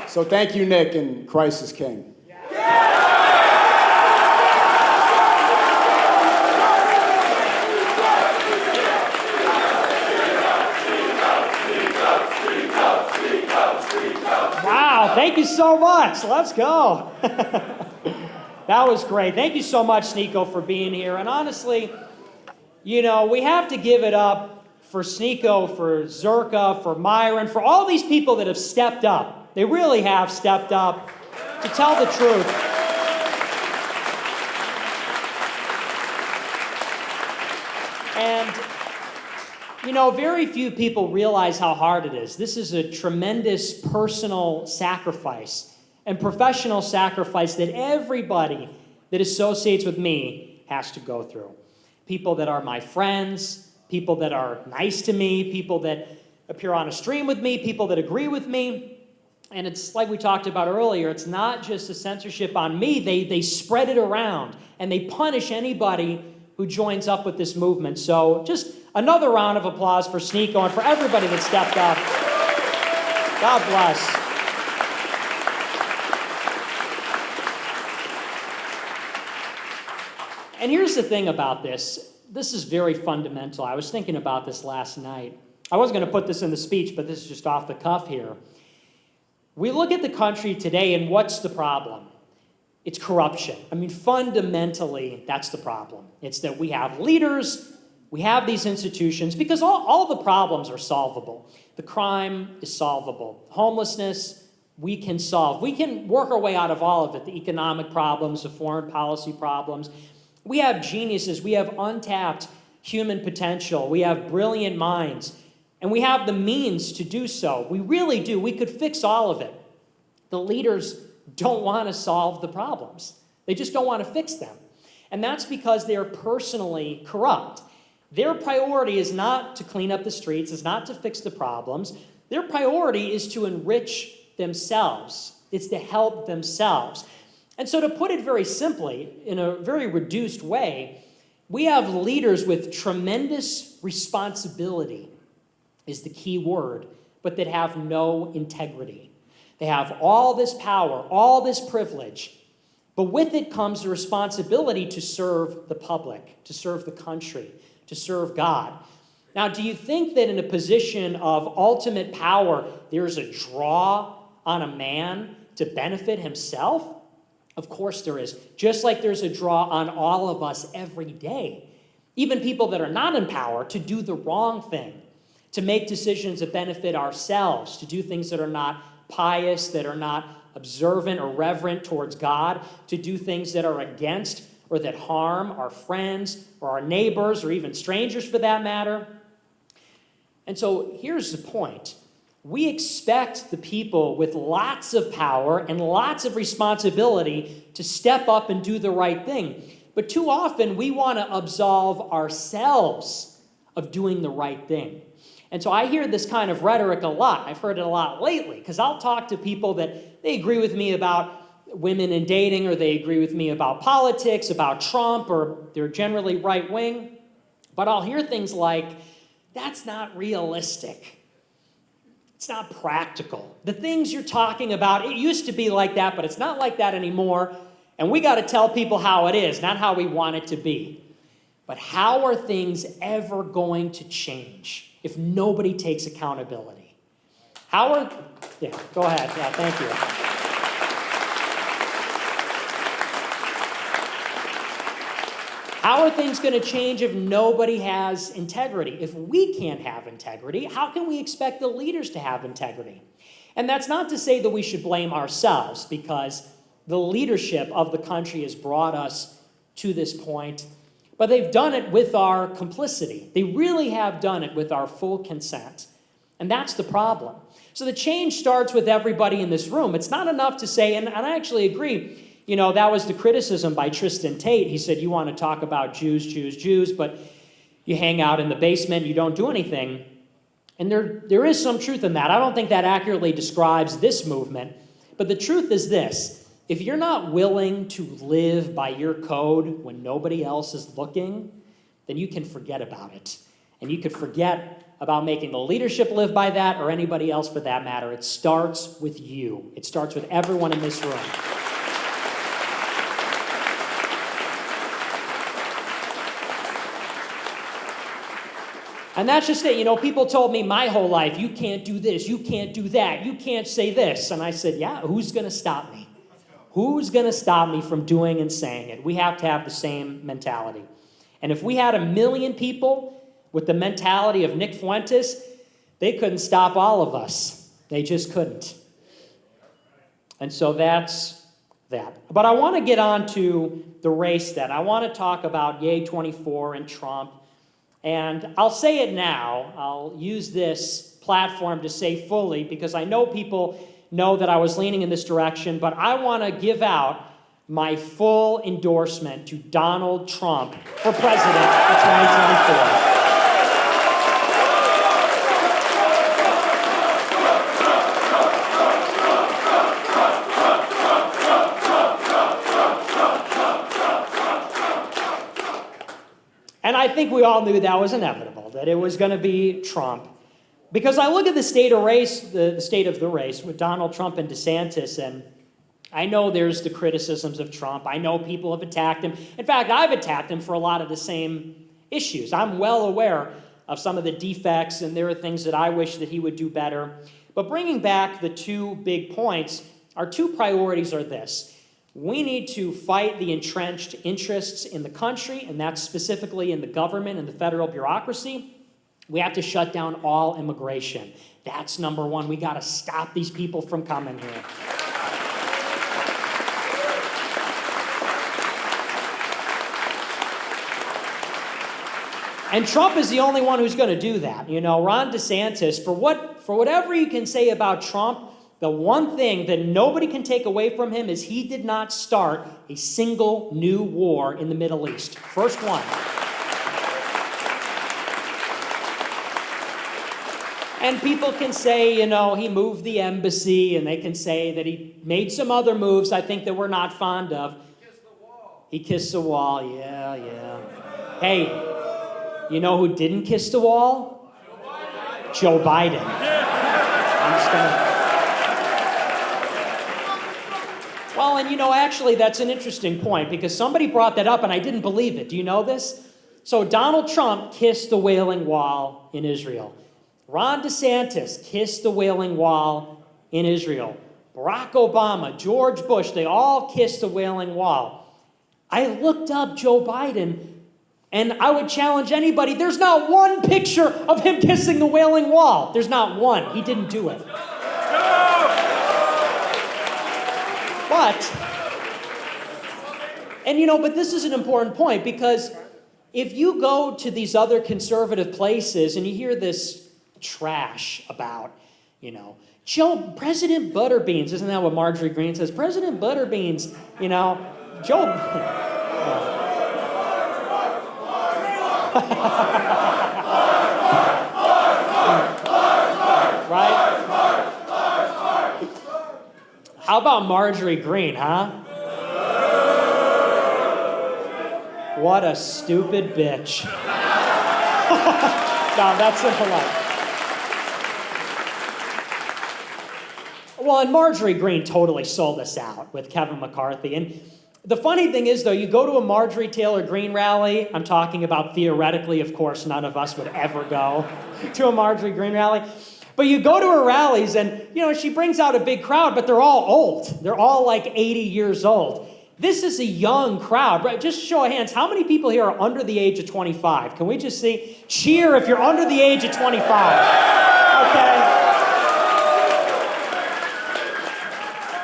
So thank you, Nick, and Christ is King. Wow, thank you so much. Let's go. That was great. Thank you so much, Sneeko, for being here. And honestly, we have to give it up for Sneeko, for Zerka, for Myron, for all these people that have stepped up. They really have stepped up to tell the truth. And, very few people realize how hard it is. This is a tremendous personal sacrifice and professional sacrifice that everybody that associates with me has to go through. People that are my friends, people that are nice to me, people that appear on a stream with me, people that agree with me. And it's like we talked about earlier, it's not just a censorship on me. They spread it around, and they punish anybody who joins up with this movement. So just another round of applause for Sneeko and for everybody that stepped up. God bless. And here's the thing about this. This is very fundamental. I was thinking about this last night. I wasn't going to put this in the speech, but this is just off the cuff here. We look at the country today, and what's the problem? It's corruption. Fundamentally, that's the problem. It's that we have leaders, we have these institutions, because all the problems are solvable. The crime is solvable. Homelessness, we can solve. We can work our way out of all of it, the economic problems, the foreign policy problems. We have geniuses. We have untapped human potential. We have brilliant minds. And we have the means to do so. We really do. We could fix all of it. The leaders don't want to solve the problems. They just don't want to fix them. And that's because they're personally corrupt. Their priority is not to clean up the streets, is not to fix the problems. Their priority is to enrich themselves. It's to help themselves. And so to put it very simply, in a very reduced way, we have leaders with tremendous responsibility, is the key word, but that have no integrity. They have all this power, all this privilege, but with it comes the responsibility to serve the public, to serve the country, to serve God. Now, do you think that in a position of ultimate power, there's a draw on a man to benefit himself? Of course there is. Just like there's a draw on all of us every day, even people that are not in power, to do the wrong thing, to make decisions that benefit ourselves, to do things that are not pious, that are not observant or reverent towards God, to do things that are against or that harm our friends or our neighbors or even strangers for that matter. And so here's the point. We expect the people with lots of power and lots of responsibility to step up and do the right thing. But too often we want to absolve ourselves of doing the right thing. And so I hear this kind of rhetoric a lot. I've heard it a lot lately because I'll talk to people that they agree with me about women and dating, or they agree with me about politics, about Trump, or they're generally right-wing. But I'll hear things like, that's not realistic. It's not practical. The things you're talking about, it used to be like that, but it's not like that anymore. And we got to tell people how it is, not how we want it to be. But how are things ever going to change if nobody takes accountability? Yeah, go ahead. Yeah, thank you. How are things going to change if nobody has integrity? If we can't have integrity, how can we expect the leaders to have integrity? And that's not to say that we should blame ourselves, because the leadership of the country has brought us to this point, but they've done it with our complicity. They really have done it with our full consent. And that's the problem. So the change starts with everybody in this room. It's not enough to say, and I actually agree, that was the criticism by Tristan Tate. He said, you want to talk about Jews, Jews, Jews, but you hang out in the basement, you don't do anything. And there is some truth in that. I don't think that accurately describes this movement. But the truth is this: if you're not willing to live by your code when nobody else is looking, then you can forget about it. And you could forget about making the leadership live by that, or anybody else for that matter. It starts with you. It starts with everyone in this room. And that's just it. People told me my whole life, you can't do this, you can't do that, you can't say this. And I said, yeah, who's going to stop me? Who's going to stop me from doing and saying it? We have to have the same mentality. And if we had 1 million people with the mentality of Nick Fuentes, they couldn't stop all of us. They just couldn't. And so that's that. But I want to get on to the race then. I want to talk about Yay 24 and Trump. And I'll say it now. I'll use this platform to say fully, because I know people know that I was leaning in this direction, but I want to give out my full endorsement to Donald Trump for president of 2024. And I think we all knew that was inevitable, that it was going to be Trump. Because I look at the state of the race with Donald Trump and DeSantis, and I know there's the criticisms of Trump. I know people have attacked him. In fact, I've attacked him for a lot of the same issues. I'm well aware of some of the defects, and there are things that I wish that he would do better. But bringing back the two big points, our two priorities are this. We need to fight the entrenched interests in the country, and that's specifically in the government and the federal bureaucracy. We have to shut down all immigration. That's number one. We got to stop these people from coming here. And Trump is the only one who's going to do that. Ron DeSantis, for whatever you can say about Trump, the one thing that nobody can take away from him is he did not start a single new war in the Middle East. First one. And people can say, he moved the embassy, and they can say that he made some other moves I think that we're not fond of. He kissed the wall, yeah. Hey, you know who didn't kiss the wall? Joe Biden. I'm just gonna... Well, and actually that's an interesting point because somebody brought that up and I didn't believe it. Do you know this? So Donald Trump kissed the Wailing Wall in Israel. Ron DeSantis kissed the Wailing Wall in Israel. Barack Obama, George Bush, they all kissed the Wailing Wall. I looked up Joe Biden, and I would challenge anybody, there's not one picture of him kissing the Wailing Wall. There's not one. He didn't do it. But this is an important point because if you go to these other conservative places and you hear this trash about, President Butterbeans, isn't that what Marjorie Greene says? President Butterbeans, Joe... Right? How about Marjorie Greene, huh? What a stupid bitch. No, that's impolite. Well, and Marjorie Greene totally sold us out with Kevin McCarthy. And the funny thing is, though, you go to a Marjorie Taylor Greene rally. I'm talking about theoretically, of course, none of us would ever go to a Marjorie Greene rally. But you go to her rallies and, she brings out a big crowd, but they're all old. They're all like 80 years old. This is a young crowd, right? Just show of hands, how many people here are under the age of 25? Can we just see? Cheer if you're under the age of 25. Okay?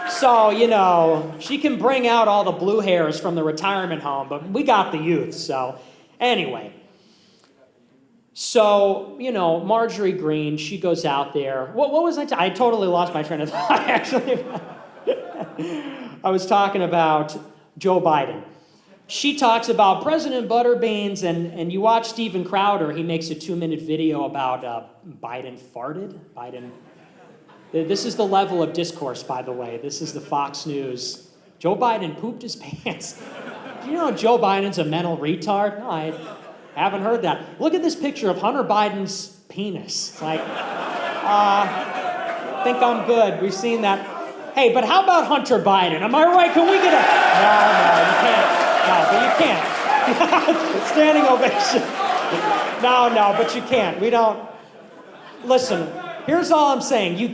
So, she can bring out all the blue hairs from the retirement home, but we got the youth, so anyway. So, Marjorie Greene, she goes out there. What was I totally lost my train of thought, actually. I was talking about Joe Biden. She talks about President Butterbeans, and you watch Steven Crowder, he makes a 2-minute video about Biden farted. This is the level of discourse, by the way. This is the Fox News. Joe Biden pooped his pants. Do you know Joe Biden's a mental retard? No, I haven't heard that. Look at this picture of Hunter Biden's penis. It's like, I think I'm good. We've seen that. Hey, but how about Hunter Biden? Am I right? Can we get a... No, you can't. No, but you can't. Standing ovation. No, but you can't. We don't... Listen, here's all I'm saying. You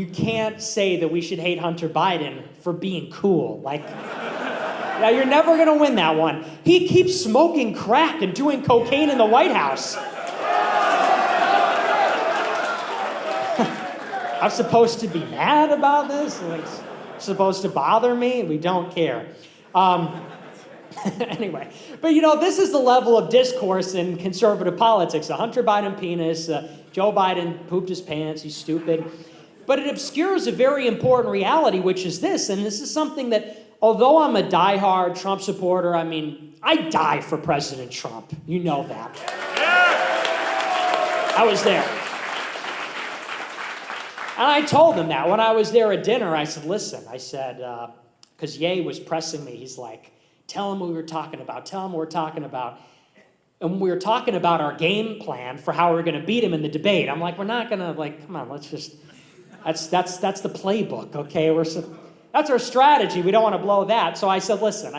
can't say that we should hate Hunter Biden for being cool. Now, you're never going to win that one. He keeps smoking crack and doing cocaine in the White House. I'm supposed to be mad about this? It's supposed to bother me? We don't care. Anyway, but this is the level of discourse in conservative politics. A Hunter Biden penis, Joe Biden pooped his pants, he's stupid. But it obscures a very important reality, which is this, and this is something that, although I'm a diehard Trump supporter, I die for President Trump. You know that. I was there. And I told him that when I was there at dinner. I said, listen, because Ye was pressing me. He's like, tell him what we were talking about. Tell him what we're talking about. And we were talking about our game plan for how we're going to beat him in the debate. I'm like, we're not going to, come on, let's just, that's the playbook, okay? That's our strategy. We don't want to blow that. So I said, listen,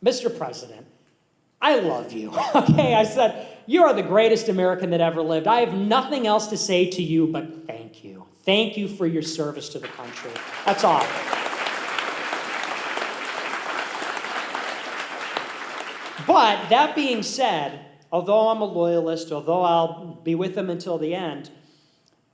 Mr. President, I love you, okay? I said, you are the greatest American that ever lived. I have nothing else to say to you but thank you. Thank you for your service to the country. That's all. But that being said, although I'm a loyalist, although I'll be with them until the end,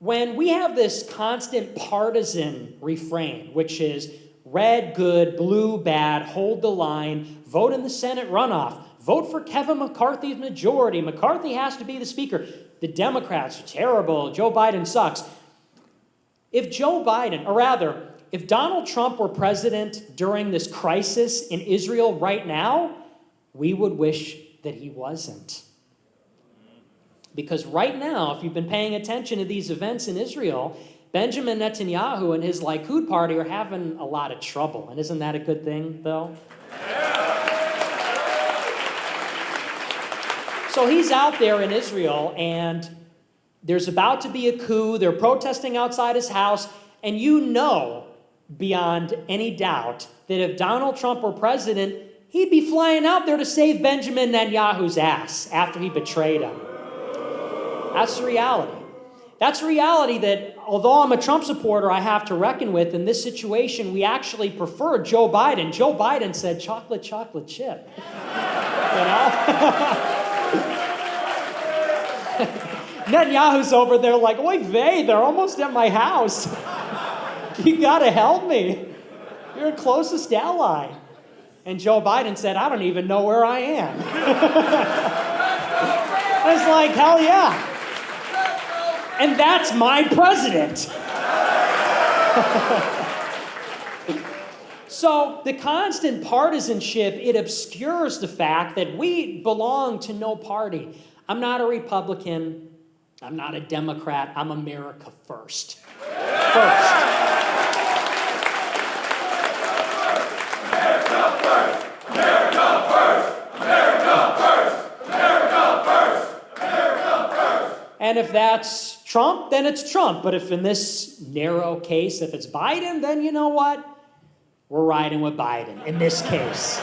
when we have this constant partisan refrain, which is red good, blue bad, hold the line, vote in the Senate runoff, vote for Kevin McCarthy's majority, McCarthy has to be the speaker, the Democrats are terrible, Joe Biden sucks. If Donald Trump were president during this crisis in Israel right now, we would wish that he wasn't. Because right now, if you've been paying attention to these events in Israel, Benjamin Netanyahu and his Likud party are having a lot of trouble. And isn't that a good thing, though? So he's out there in Israel, and there's about to be a coup. They're protesting outside his house. And you know, beyond any doubt, that if Donald Trump were president, he'd be flying out there to save Benjamin Netanyahu's ass after he betrayed him. That's the reality. That's a reality that, although I'm a Trump supporter, I have to reckon with. In this situation, we actually prefer Joe Biden. Joe Biden said, chocolate, chocolate chip. You know? Netanyahu's over there like, oy vey, they're almost at my house. You gotta help me. You're the closest ally. And Joe Biden said, I don't even know where I am. It's like, hell yeah. And that's my president. So the constant partisanship, it obscures the fact that we belong to no party. I'm not a Republican. I'm not a Democrat. I'm America first. And if that's Trump, then it's Trump. But if in this narrow case, if it's Biden, then you know what? We're riding with Biden in this case.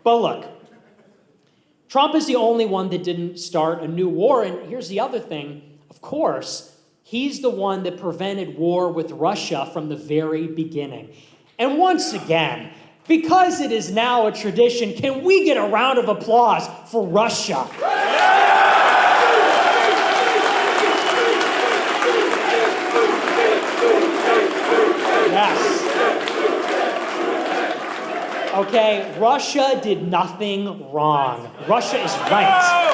But look, Trump is the only one that didn't start a new war. And here's the other thing. Of course, he's the one that prevented war with Russia from the very beginning. And once again, because it is now a tradition, can we get a round of applause for Russia? Yes. Okay, Russia did nothing wrong. Russia is right.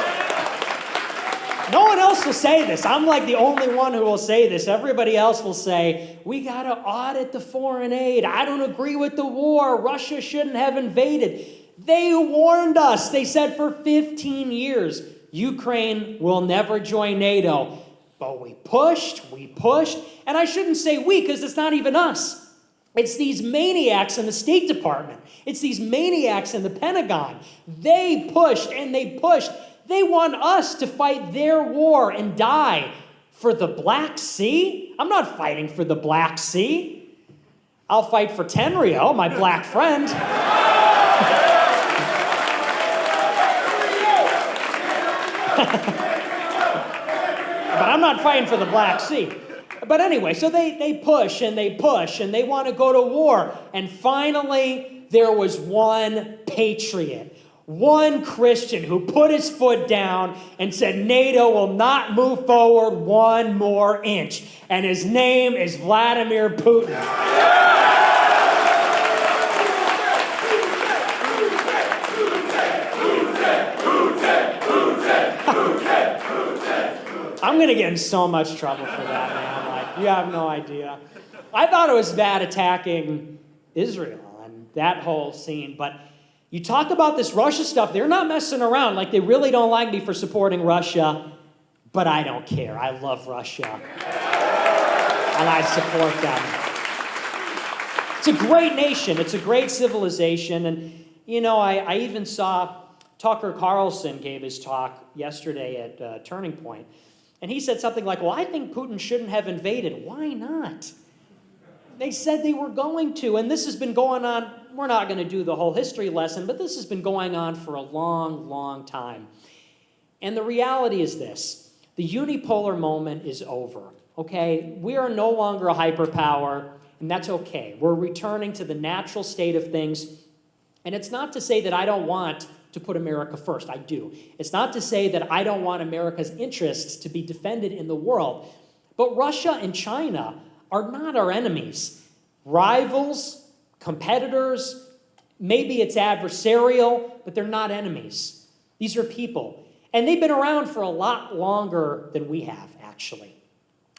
No one else will say this. I'm like the only one who will say this. Everybody else will say, we got to audit the foreign aid. I don't agree with the war. Russia shouldn't have invaded. They warned us. They said for 15 years, Ukraine will never join NATO. But we pushed, and I shouldn't say we because it's not even us. It's these maniacs in the State Department. It's these maniacs in the Pentagon. They pushed and they pushed. They want us to fight their war and die for the Black Sea. I'm not fighting for the Black Sea. I'll fight for Tenrio, my black friend. But I'm not fighting for the Black Sea. But anyway, so they push and they want to go to war. And finally, there was one patriot, one Christian who put his foot down and said NATO will not move forward one more inch. And his name is Vladimir Putin. I'm going to get in so much trouble for that, man. Like, you have no idea. I thought it was bad attacking Israel and that whole scene, but you talk about this Russia stuff, they're not messing around. Like, they really don't like me for supporting Russia, but I don't care. I love Russia, and I support them. It's a great nation. It's a great civilization, and, you know, I even saw Tucker Carlson gave his talk yesterday at Turning Point. And he said something like, well, I think Putin shouldn't have invaded. Why not? They said they were going to, and this has been going on. We're not going to do the whole history lesson, but this has been going on for a long, long time. And the reality is this. The unipolar moment is over, okay? We are no longer a hyperpower, and that's okay. We're returning to the natural state of things. And it's not to say that I don't want to put America first. I do. It's not to say that I don't want America's interests to be defended in the world. But Russia and China are not our enemies. Rivals, competitors, maybe it's adversarial, but they're not enemies. These are people. And they've been around for a lot longer than we have, actually.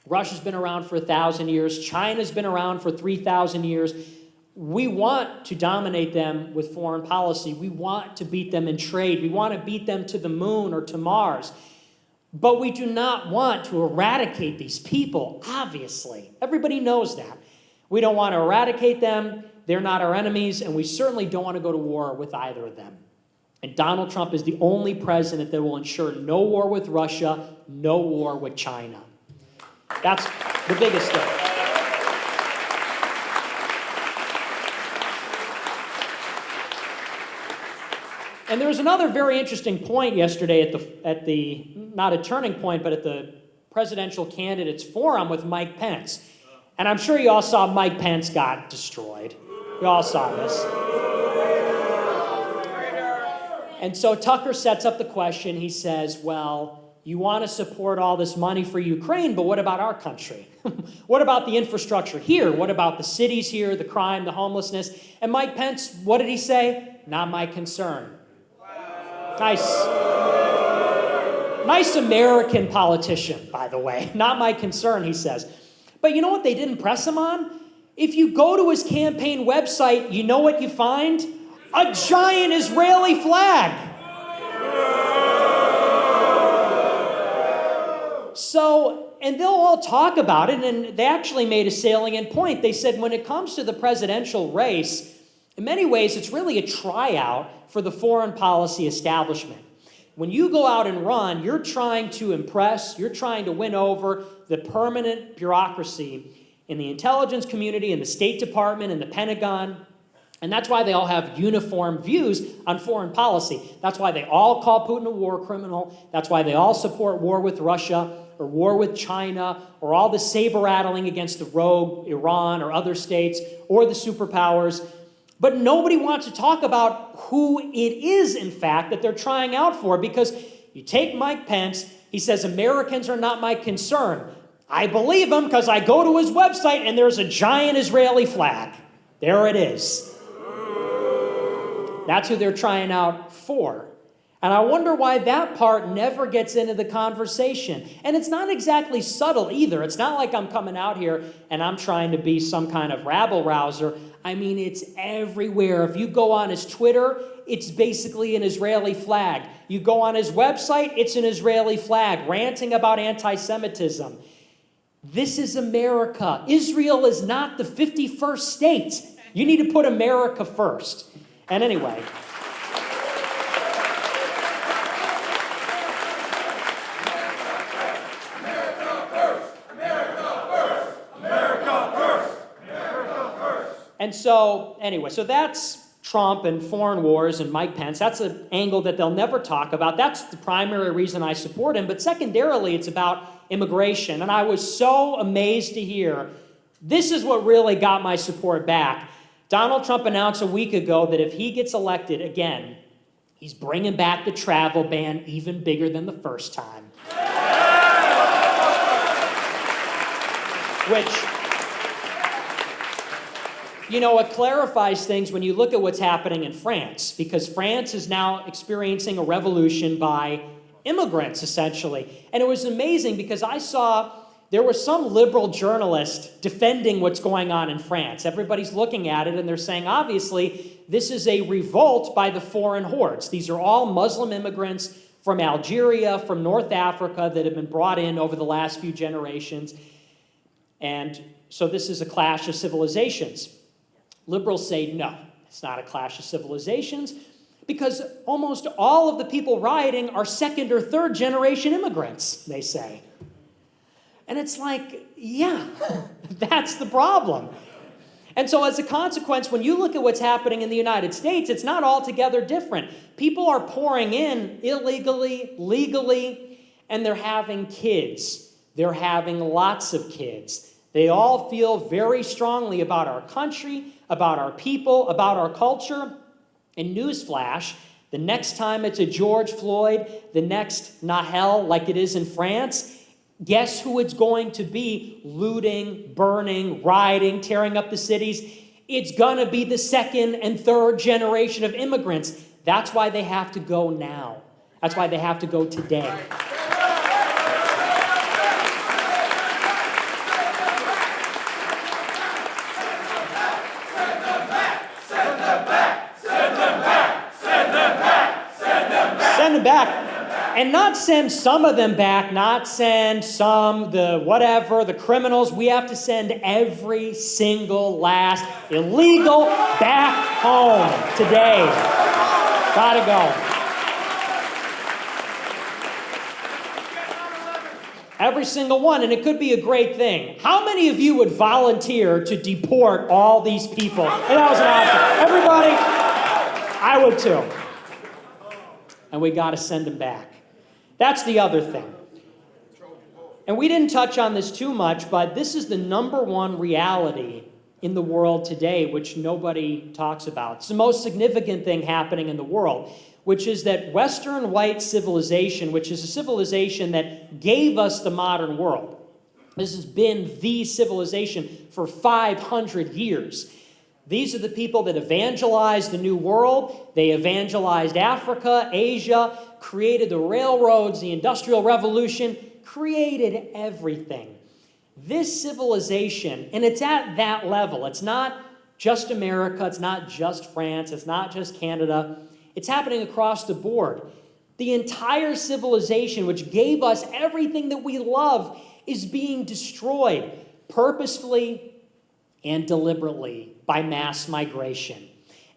Russia's been around for 1,000 years. China's been around for 3,000 years. We want to dominate them with foreign policy. We want to beat them in trade. We want to beat them to the moon or to Mars. But we do not want to eradicate these people, obviously. Everybody knows that. We don't want to eradicate them. They're not our enemies, and we certainly don't want to go to war with either of them. And Donald Trump is the only president that will ensure no war with Russia, no war with China. That's the biggest thing. And there was another very interesting point yesterday at the not a turning point, but at the presidential candidates forum with Mike Pence. And I'm sure you all saw Mike Pence got destroyed. You all saw this. And so Tucker sets up the question. He says, well, you want to support all this money for Ukraine, but what about our country? What about the infrastructure here? What about the cities here, the crime, the homelessness? And Mike Pence, what did he say? Not my concern. Nice American politician, by the way. Not my concern, he says. But you know what they didn't press him on? If you go to his campaign website, you know what you find? A giant Israeli flag. So, and they'll all talk about it, and they actually made a salient point. They said when it comes to the presidential race, in many ways, it's really a tryout for the foreign policy establishment. When you go out and run, you're trying to impress, you're trying to win over the permanent bureaucracy in the intelligence community, in the State Department, in the Pentagon. And that's why they all have uniform views on foreign policy. That's why they all call Putin a war criminal. That's why they all support war with Russia or war with China or all the saber-rattling against the rogue Iran or other states or the superpowers. But nobody wants to talk about who it is, in fact, that they're trying out for, because you take Mike Pence, he says, Americans are not my concern. I believe him because I go to his website and there's a giant Israeli flag. There it is. That's who they're trying out for. And I wonder why that part never gets into the conversation. And it's not exactly subtle either. It's not like I'm coming out here and I'm trying to be some kind of rabble-rouser. I mean, it's everywhere. If you go on his Twitter, it's basically an Israeli flag. You go on his website, it's an Israeli flag, ranting about anti-Semitism. This is America. Israel is not the 51st state. You need to put America first. And anyway... And so, anyway, so that's Trump and foreign wars and Mike Pence. That's an angle that they'll never talk about. That's the primary reason I support him. But secondarily, it's about immigration. And I was so amazed to hear, this is what really got my support back. Donald Trump announced a week ago that if he gets elected again, he's bringing back the travel ban even bigger than the first time. Which... you know, it clarifies things when you look at what's happening in France, because France is now experiencing a revolution by immigrants, essentially. And it was amazing because I saw there was some liberal journalist defending what's going on in France. Everybody's looking at it and they're saying, obviously, this is a revolt by the foreign hordes. These are all Muslim immigrants from Algeria, from North Africa that have been brought in over the last few generations. And so this is a clash of civilizations. Liberals say, no, it's not a clash of civilizations, because almost all of the people rioting are second or third generation immigrants, they say. And it's like, yeah, that's the problem. And so as a consequence, when you look at what's happening in the United States, it's not altogether different. People are pouring in illegally, legally, and they're having kids. They're having lots of kids. They all feel very strongly about our country, about our people, about our culture. And newsflash, the next time it's a George Floyd, the next Nahel, like it is in France, guess who it's going to be looting, burning, rioting, tearing up the cities? It's going to be the second and third generation of immigrants. That's why they have to go now. That's why they have to go today. Send them back. And not send some of them back, not send some, the criminals. We have to send every single last illegal back home today. Gotta go. Every single one, and it could be a great thing. How many of you would volunteer to deport all these people? And that was an option. Everybody, I would too. And we got to send them back. That's the other thing. And we didn't touch on this too much, but this is the number one reality in the world today, which nobody talks about. It's the most significant thing happening in the world, which is that Western white civilization, which is a civilization that gave us the modern world. This has been the civilization for 500 years. These are the people that evangelized the New World. They evangelized Africa, Asia, created the railroads, the Industrial Revolution, created everything. This civilization, and it's at that level. It's not just America. It's not just France. It's not just Canada. It's happening across the board. The entire civilization, which gave us everything that we love, is being destroyed purposefully and deliberately by mass migration.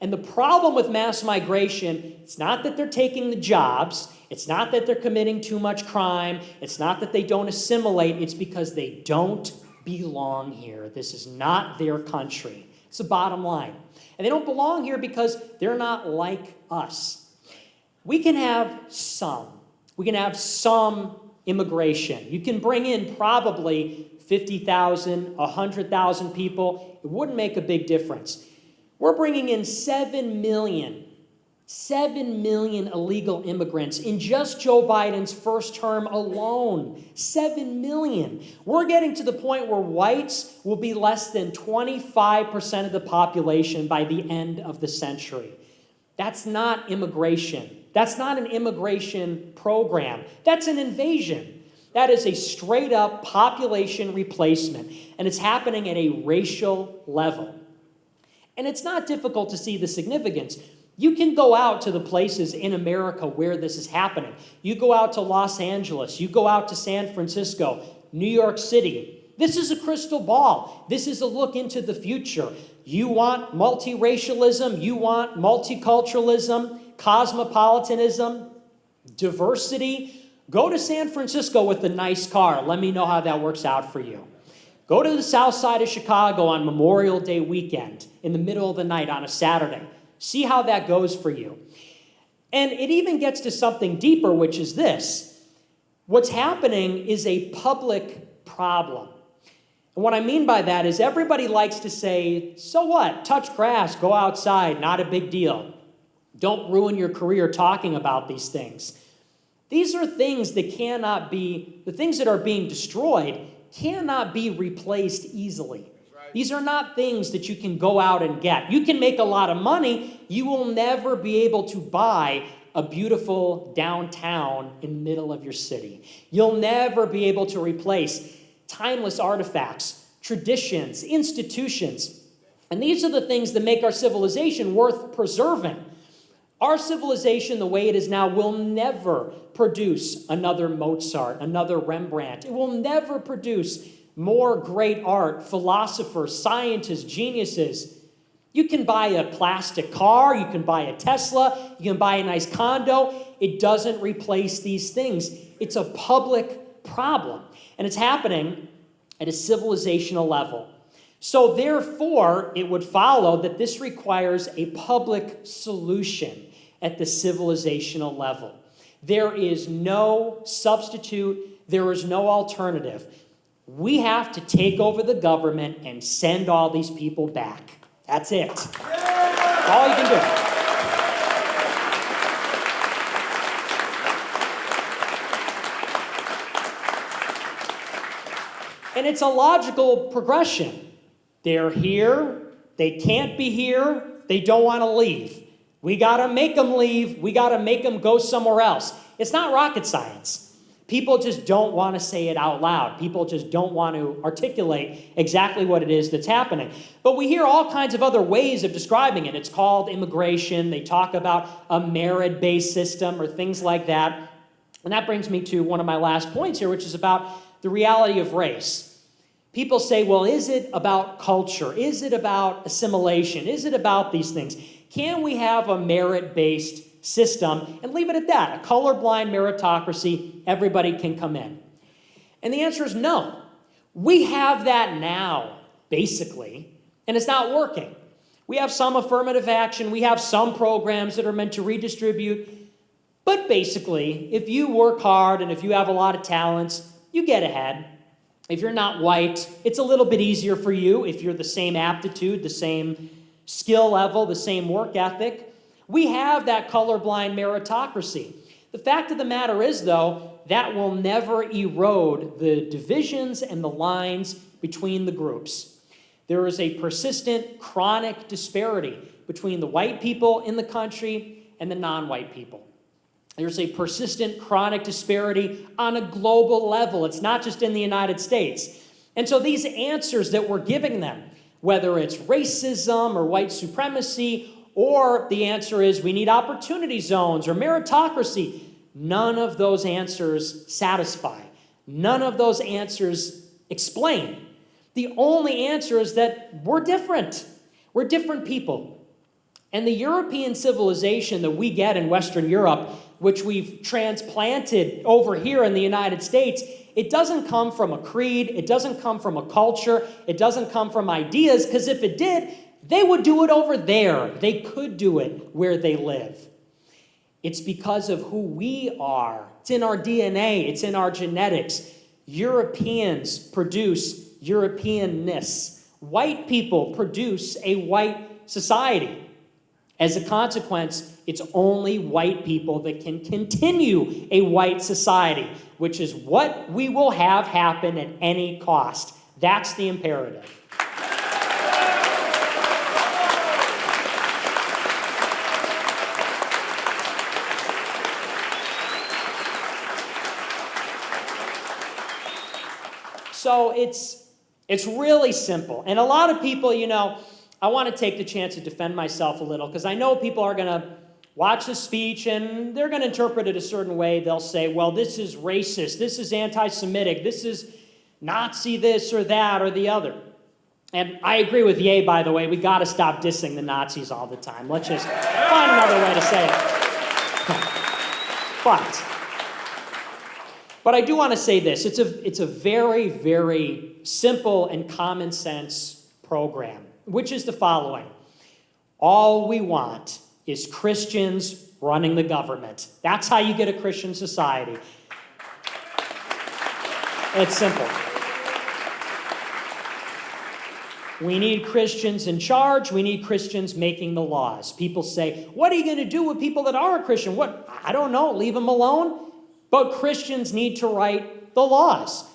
And the problem with mass migration, it's not that they're taking the jobs, it's not that they're committing too much crime, it's not that they don't assimilate, it's because they don't belong here. This is not their country. It's the bottom line. And they don't belong here because they're not like us. We can have some immigration. You can bring in probably 50,000, 100,000 people. It wouldn't make a big difference. We're bringing in 7 million illegal immigrants in just Joe Biden's first term alone. 7 million. We're getting to the point where whites will be less than 25% of the population by the end of the century. That's not immigration. That's not an immigration program. That's an invasion. That is a straight-up population replacement, and it's happening at a racial level. And it's not difficult to see the significance. You can go out to the places in America where this is happening. You go out to Los Angeles. You go out to San Francisco, New York City. This is a crystal ball. This is a look into the future. You want multiracialism. You want multiculturalism, cosmopolitanism, diversity. Go to San Francisco with a nice car. Let me know how that works out for you. Go to the south side of Chicago on Memorial Day weekend in the middle of the night on a Saturday. See how that goes for you. And it even gets to something deeper, which is this. What's happening is a public problem. And what I mean by that is everybody likes to say, so what? Touch grass, go outside, not a big deal. Don't ruin your career talking about these things. These are things that cannot be, the things that are being destroyed cannot be replaced easily. These are not things that you can go out and get. You can make a lot of money. You will never be able to buy a beautiful downtown in the middle of your city. You'll never be able to replace timeless artifacts, traditions, institutions. And these are the things that make our civilization worth preserving. Our civilization, the way it is now, will never produce another Mozart, another Rembrandt. It will never produce more great art, philosophers, scientists, geniuses. You can buy a plastic car, you can buy a Tesla, you can buy a nice condo. It doesn't replace these things. It's a public problem, and it's happening at a civilizational level. So therefore, it would follow that this requires a public solution at the civilizational level. There is no substitute. There is no alternative. We have to take over the government and send all these people back. That's it. That's all you can do. And it's a logical progression. They're here. They can't be here. They don't want to leave. We got to make them leave. We got to make them go somewhere else. It's not rocket science. People just don't want to say it out loud. People just don't want to articulate exactly what it is that's happening. But we hear all kinds of other ways of describing it. It's called immigration. They talk about a merit-based system or things like that. And that brings me to one of my last points here, which is about the reality of race. People say, well, is it about culture? Is it about assimilation? Is it about these things? Can we have a merit-based system and leave it at that? A colorblind meritocracy, everybody can come in. And the answer is no. We have that now, basically, and it's not working. We have some affirmative action. We have some programs that are meant to redistribute. But basically, if you work hard and if you have a lot of talents, you get ahead. If you're not white, it's a little bit easier for you if you're the same aptitude, the same skill level, the same work ethic. We have that colorblind meritocracy. The fact of the matter is, though, that will never erode the divisions and the lines between the groups. There is a persistent, chronic disparity between the white people in the country and the non-white people. There's a persistent, chronic disparity on a global level. It's not just in the United States. And so these answers that we're giving them, whether it's racism or white supremacy, or the answer is we need opportunity zones or meritocracy, none of those answers satisfy. None of those answers explain. The only answer is that we're different. We're different people. And the European civilization that we get in Western Europe, which we've transplanted over here in the United States, it doesn't come from a creed, it doesn't come from a culture, it doesn't come from ideas, because if it did, they would do it over there. They could do it where they live. It's because of who we are. It's in our DNA, it's in our genetics. Europeans produce Europeanness. White people produce a white society. As a consequence, it's only white people that can continue a white society, which is what we will have happen at any cost. That's the imperative. So it's really simple. And a lot of people, I want to take the chance to defend myself a little, because I know people are going to watch the speech and they're going to interpret it a certain way. They'll say, well, this is racist, this is anti-Semitic, this is Nazi this or that or the other. And I agree with Ye, by the way. We got to stop dissing the Nazis all the time. Let's just find another way to say it. But I do want to say this. It's a very, very simple and common sense program, which is the following. All we want is Christians running the government. That's how you get a Christian society. It's simple. We need Christians in charge. We need Christians making the laws. People say, what are you going to do with people that aren't Christian? What? I don't know. Leave them alone? But Christians need to write the laws.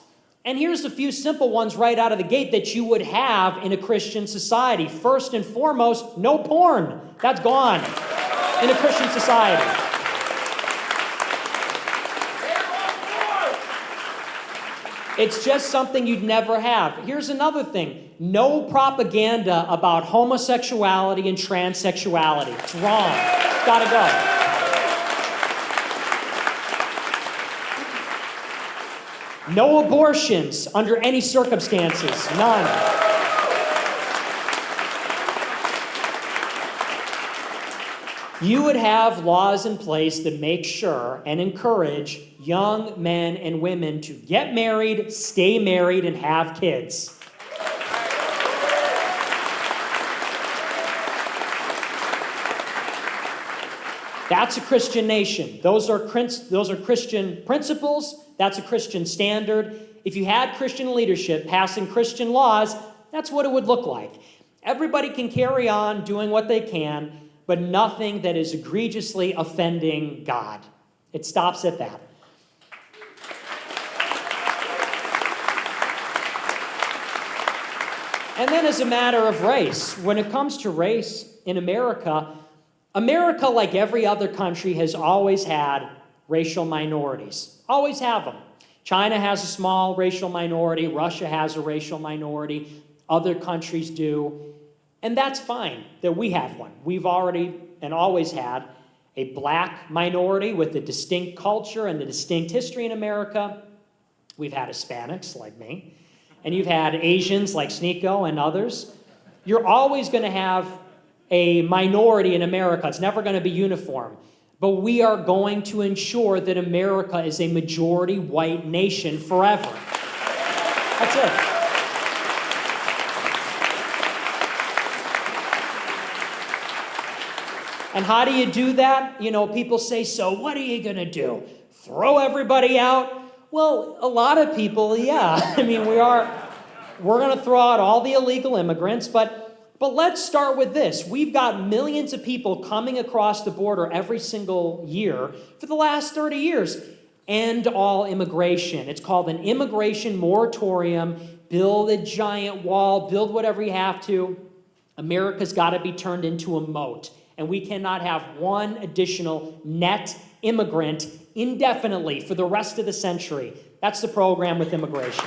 And here's a few simple ones right out of the gate that you would have in a Christian society. First and foremost, no porn. That's gone in a Christian society. It's just something you'd never have. Here's another thing. No propaganda about homosexuality and transsexuality. It's wrong. It's got to go. No abortions under any circumstances. None. You would have laws in place that make sure and encourage young men and women to get married, stay married, and have kids. That's a Christian nation. Those are Christian principles. That's a Christian standard. If you had Christian leadership passing Christian laws, that's what it would look like. Everybody can carry on doing what they can, but nothing that is egregiously offending God. It stops at that. And then as a matter of race, when it comes to race in America, like every other country, has always had racial minorities. Always have them. China has a small racial minority. Russia has a racial minority. Other countries do. And that's fine that we have one. We've already and always had a black minority with a distinct culture and a distinct history in America. We've had Hispanics like me. And you've had Asians like Sneeko and others. You're always going to have a minority in America. It's never going to be uniform. But we are going to ensure that America is a majority white nation forever. That's it. And how do you do that? You know, people say, so what are you going to do? Throw everybody out? Well, a lot of people, yeah. I mean, we're going to throw out all the illegal immigrants, but let's start with this. We've got millions of people coming across the border every single year for the last 30 years. End all immigration. It's called an immigration moratorium. Build a giant wall, build whatever you have to. America's got to be turned into a moat. And we cannot have one additional net immigrant indefinitely for the rest of the century. That's the program with immigration.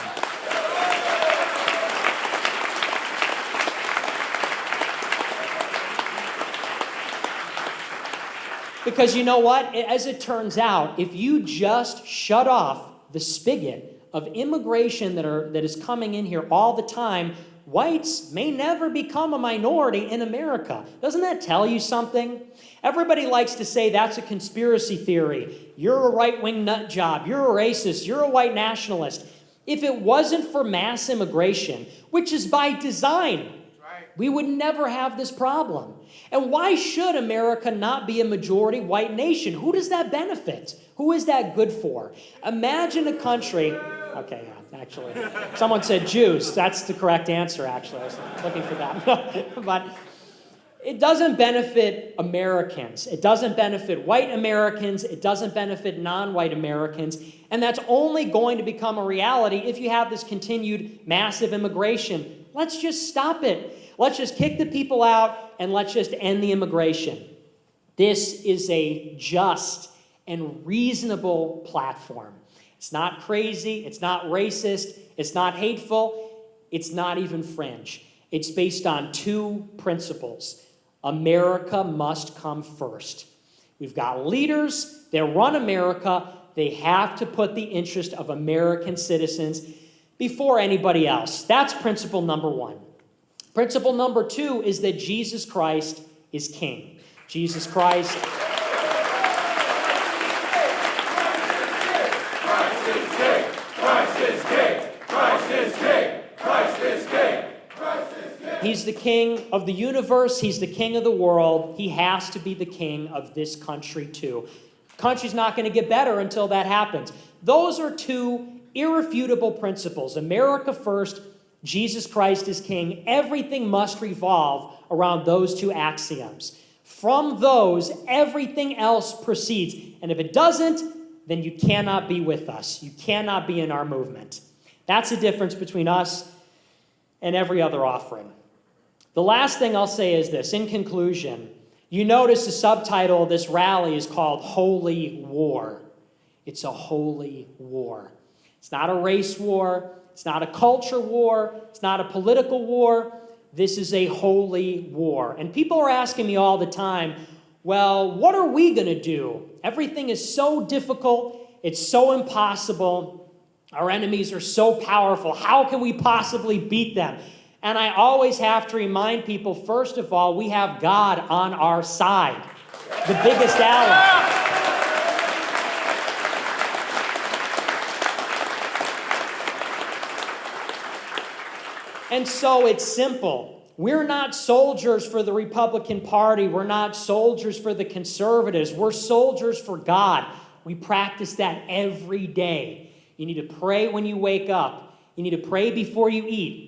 Because you know what? As it turns out, if you just shut off the spigot of immigration that is coming in here all the time, whites may never become a minority in America. Doesn't that tell you something? Everybody likes to say that's a conspiracy theory. You're a right-wing nut job. You're a racist. You're a white nationalist. If it wasn't for mass immigration, which is by design, we would never have this problem. And why should America not be a majority white nation? Who does that benefit? Who is that good for? Imagine a country... Okay, yeah, actually. Someone said Jews. That's the correct answer, actually. I was looking for that. But it doesn't benefit Americans. It doesn't benefit white Americans. It doesn't benefit non-white Americans. And that's only going to become a reality if you have this continued massive immigration. Let's just stop it. Let's just kick the people out and let's just end the immigration. This is a just and reasonable platform. It's not crazy. It's not racist. It's not hateful. It's not even fringe. It's based on two principles. America must come first. We've got leaders that run America. They have to put the interest of American citizens before anybody else. That's principle number one. Principle number two is that Jesus Christ is king. Jesus Christ... He's the king of the universe. He's the king of the world. He has to be the king of this country too. The country's not going to get better until that happens. Those are two irrefutable principles. America first, Jesus Christ is king. Everything must revolve around those two axioms. From those, everything else proceeds. And if it doesn't, then you cannot be with us. You cannot be in our movement. That's the difference between us and every other offering. The last thing I'll say is this. In conclusion, you notice the subtitle of this rally is called Holy War. It's a holy war. It's not a race war. It's not a culture war. It's not a political war. This is a holy war. And people are asking me all the time, well, what are we going to do? Everything is so difficult. It's so impossible. Our enemies are so powerful. How can we possibly beat them? And I always have to remind people, first of all, we have God on our side, the biggest ally. And so it's simple. We're not soldiers for the Republican Party. We're not soldiers for the conservatives. We're soldiers for God. We practice that every day. You need to pray when you wake up. You need to pray before you eat.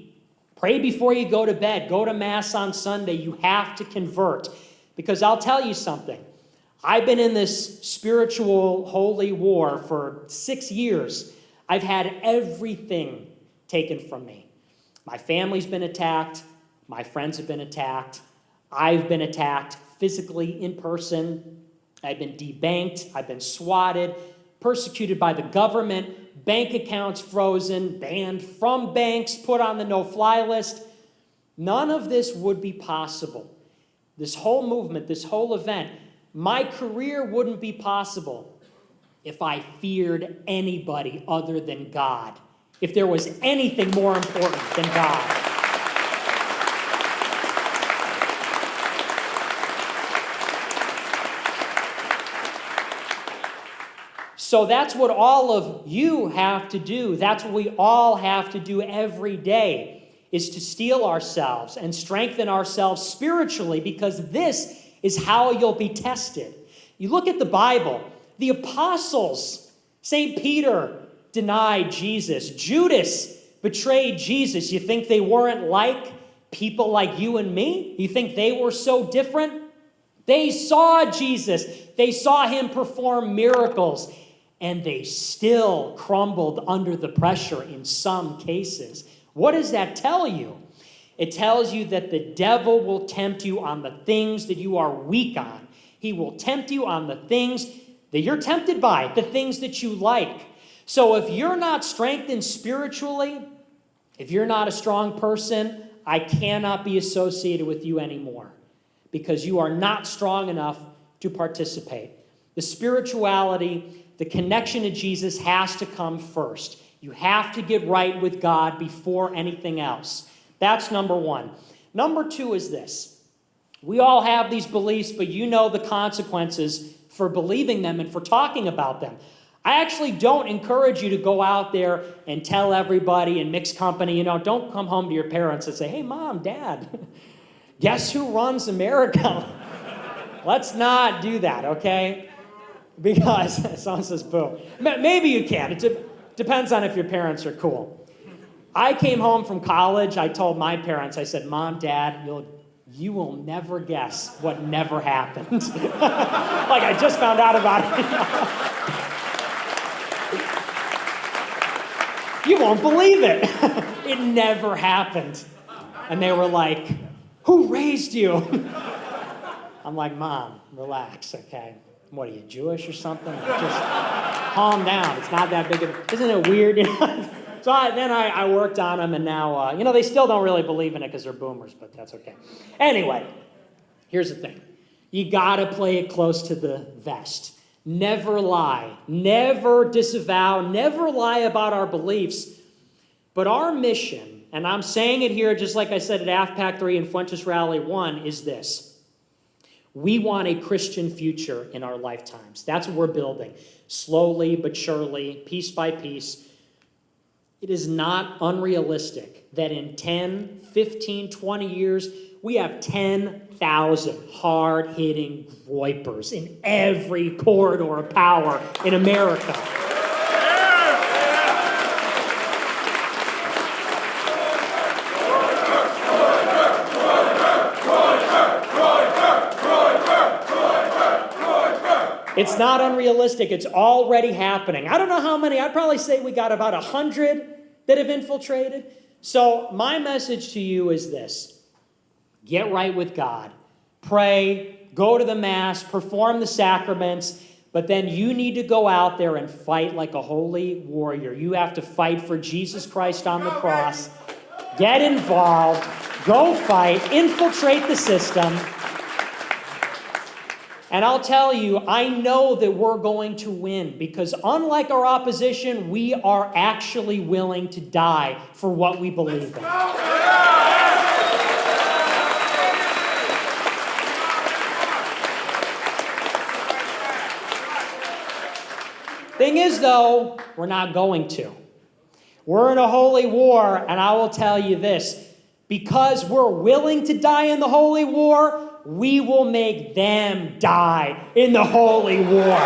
Pray before you go to bed. Go to Mass on Sunday. You have to convert. Because I'll tell you something. I've been in this spiritual holy war for 6 years. I've had everything taken from me. My family's been attacked. My friends have been attacked. I've been attacked physically in person. I've been debanked, I've been swatted, persecuted by the government, bank accounts frozen, banned from banks, put on the no-fly list. None of this would be possible. This whole movement, this whole event, my career wouldn't be possible if I feared anybody other than God, if there was anything more important than God. So that's what all of you have to do. That's what we all have to do every day, is to steel ourselves and strengthen ourselves spiritually, because this is how you'll be tested. You look at the Bible, the apostles, St. Peter denied Jesus. Judas betrayed Jesus. You think they weren't like people like you and me? You think they were so different? They saw Jesus. They saw him perform miracles. And they still crumbled under the pressure in some cases. What does that tell you? It tells you that the devil will tempt you on the things that you are weak on. He will tempt you on the things that you're tempted by, the things that you like. So if you're not strengthened spiritually, if you're not a strong person, I cannot be associated with you anymore, because you are not strong enough to participate. The spirituality, the connection to Jesus has to come first. You have to get right with God before anything else. That's number one. Number two is this. We all have these beliefs, but you know the consequences for believing them and for talking about them. I actually don't encourage you to go out there and tell everybody in mixed company, don't come home to your parents and say, hey, Mom, Dad, guess who runs America? Let's not do that, okay? Because someone says, boo. Maybe you can. It depends on if your parents are cool. I came home from college. I told my parents, I said, Mom, Dad, you will never guess what never happened. Like I just found out about it. You won't believe it. It never happened. And they were like, who raised you? I'm like, Mom, relax, okay? What, are you Jewish or something? Just calm down. It's not that big of a... Isn't it weird? So I worked on them, and now, they still don't really believe in it because they're boomers, but that's okay. Anyway, here's the thing. You got to play it close to the vest. Never lie. Never disavow. Never lie about our beliefs. But our mission, and I'm saying it here just like I said at AFPAC 3 and Fuentes Rally 1, is this. We want a Christian future in our lifetimes. That's what we're building. Slowly but surely, piece by piece. It is not unrealistic that in 10, 15, 20 years, we have 10,000 hard-hitting groypers in every corridor of power in America. It's not unrealistic. It's already happening. I don't know how many. I'd probably say we got about 100 that have infiltrated. So my message to you is this. Get right with God. Pray. Go to the Mass. Perform the sacraments. But then you need to go out there and fight like a holy warrior. You have to fight for Jesus Christ on the cross. Get involved. Go fight. Infiltrate the system. And I'll tell you, I know that we're going to win, because unlike our opposition, we are actually willing to die for what we believe in. Thing is, though, we're not going to. We're in a holy war, and I will tell you this. Because we're willing to die in the holy war, we will make them die in the holy war.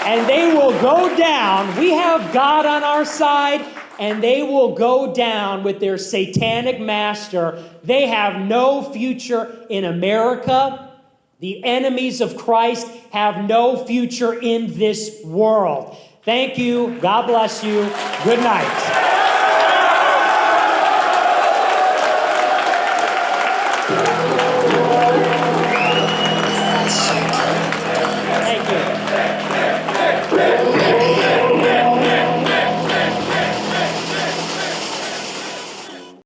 And they will go down. We have God on our side, and they will go down with their satanic master. They have no future in America. The enemies of Christ have no future in this world. Thank you. God bless you. Good night. Thank you.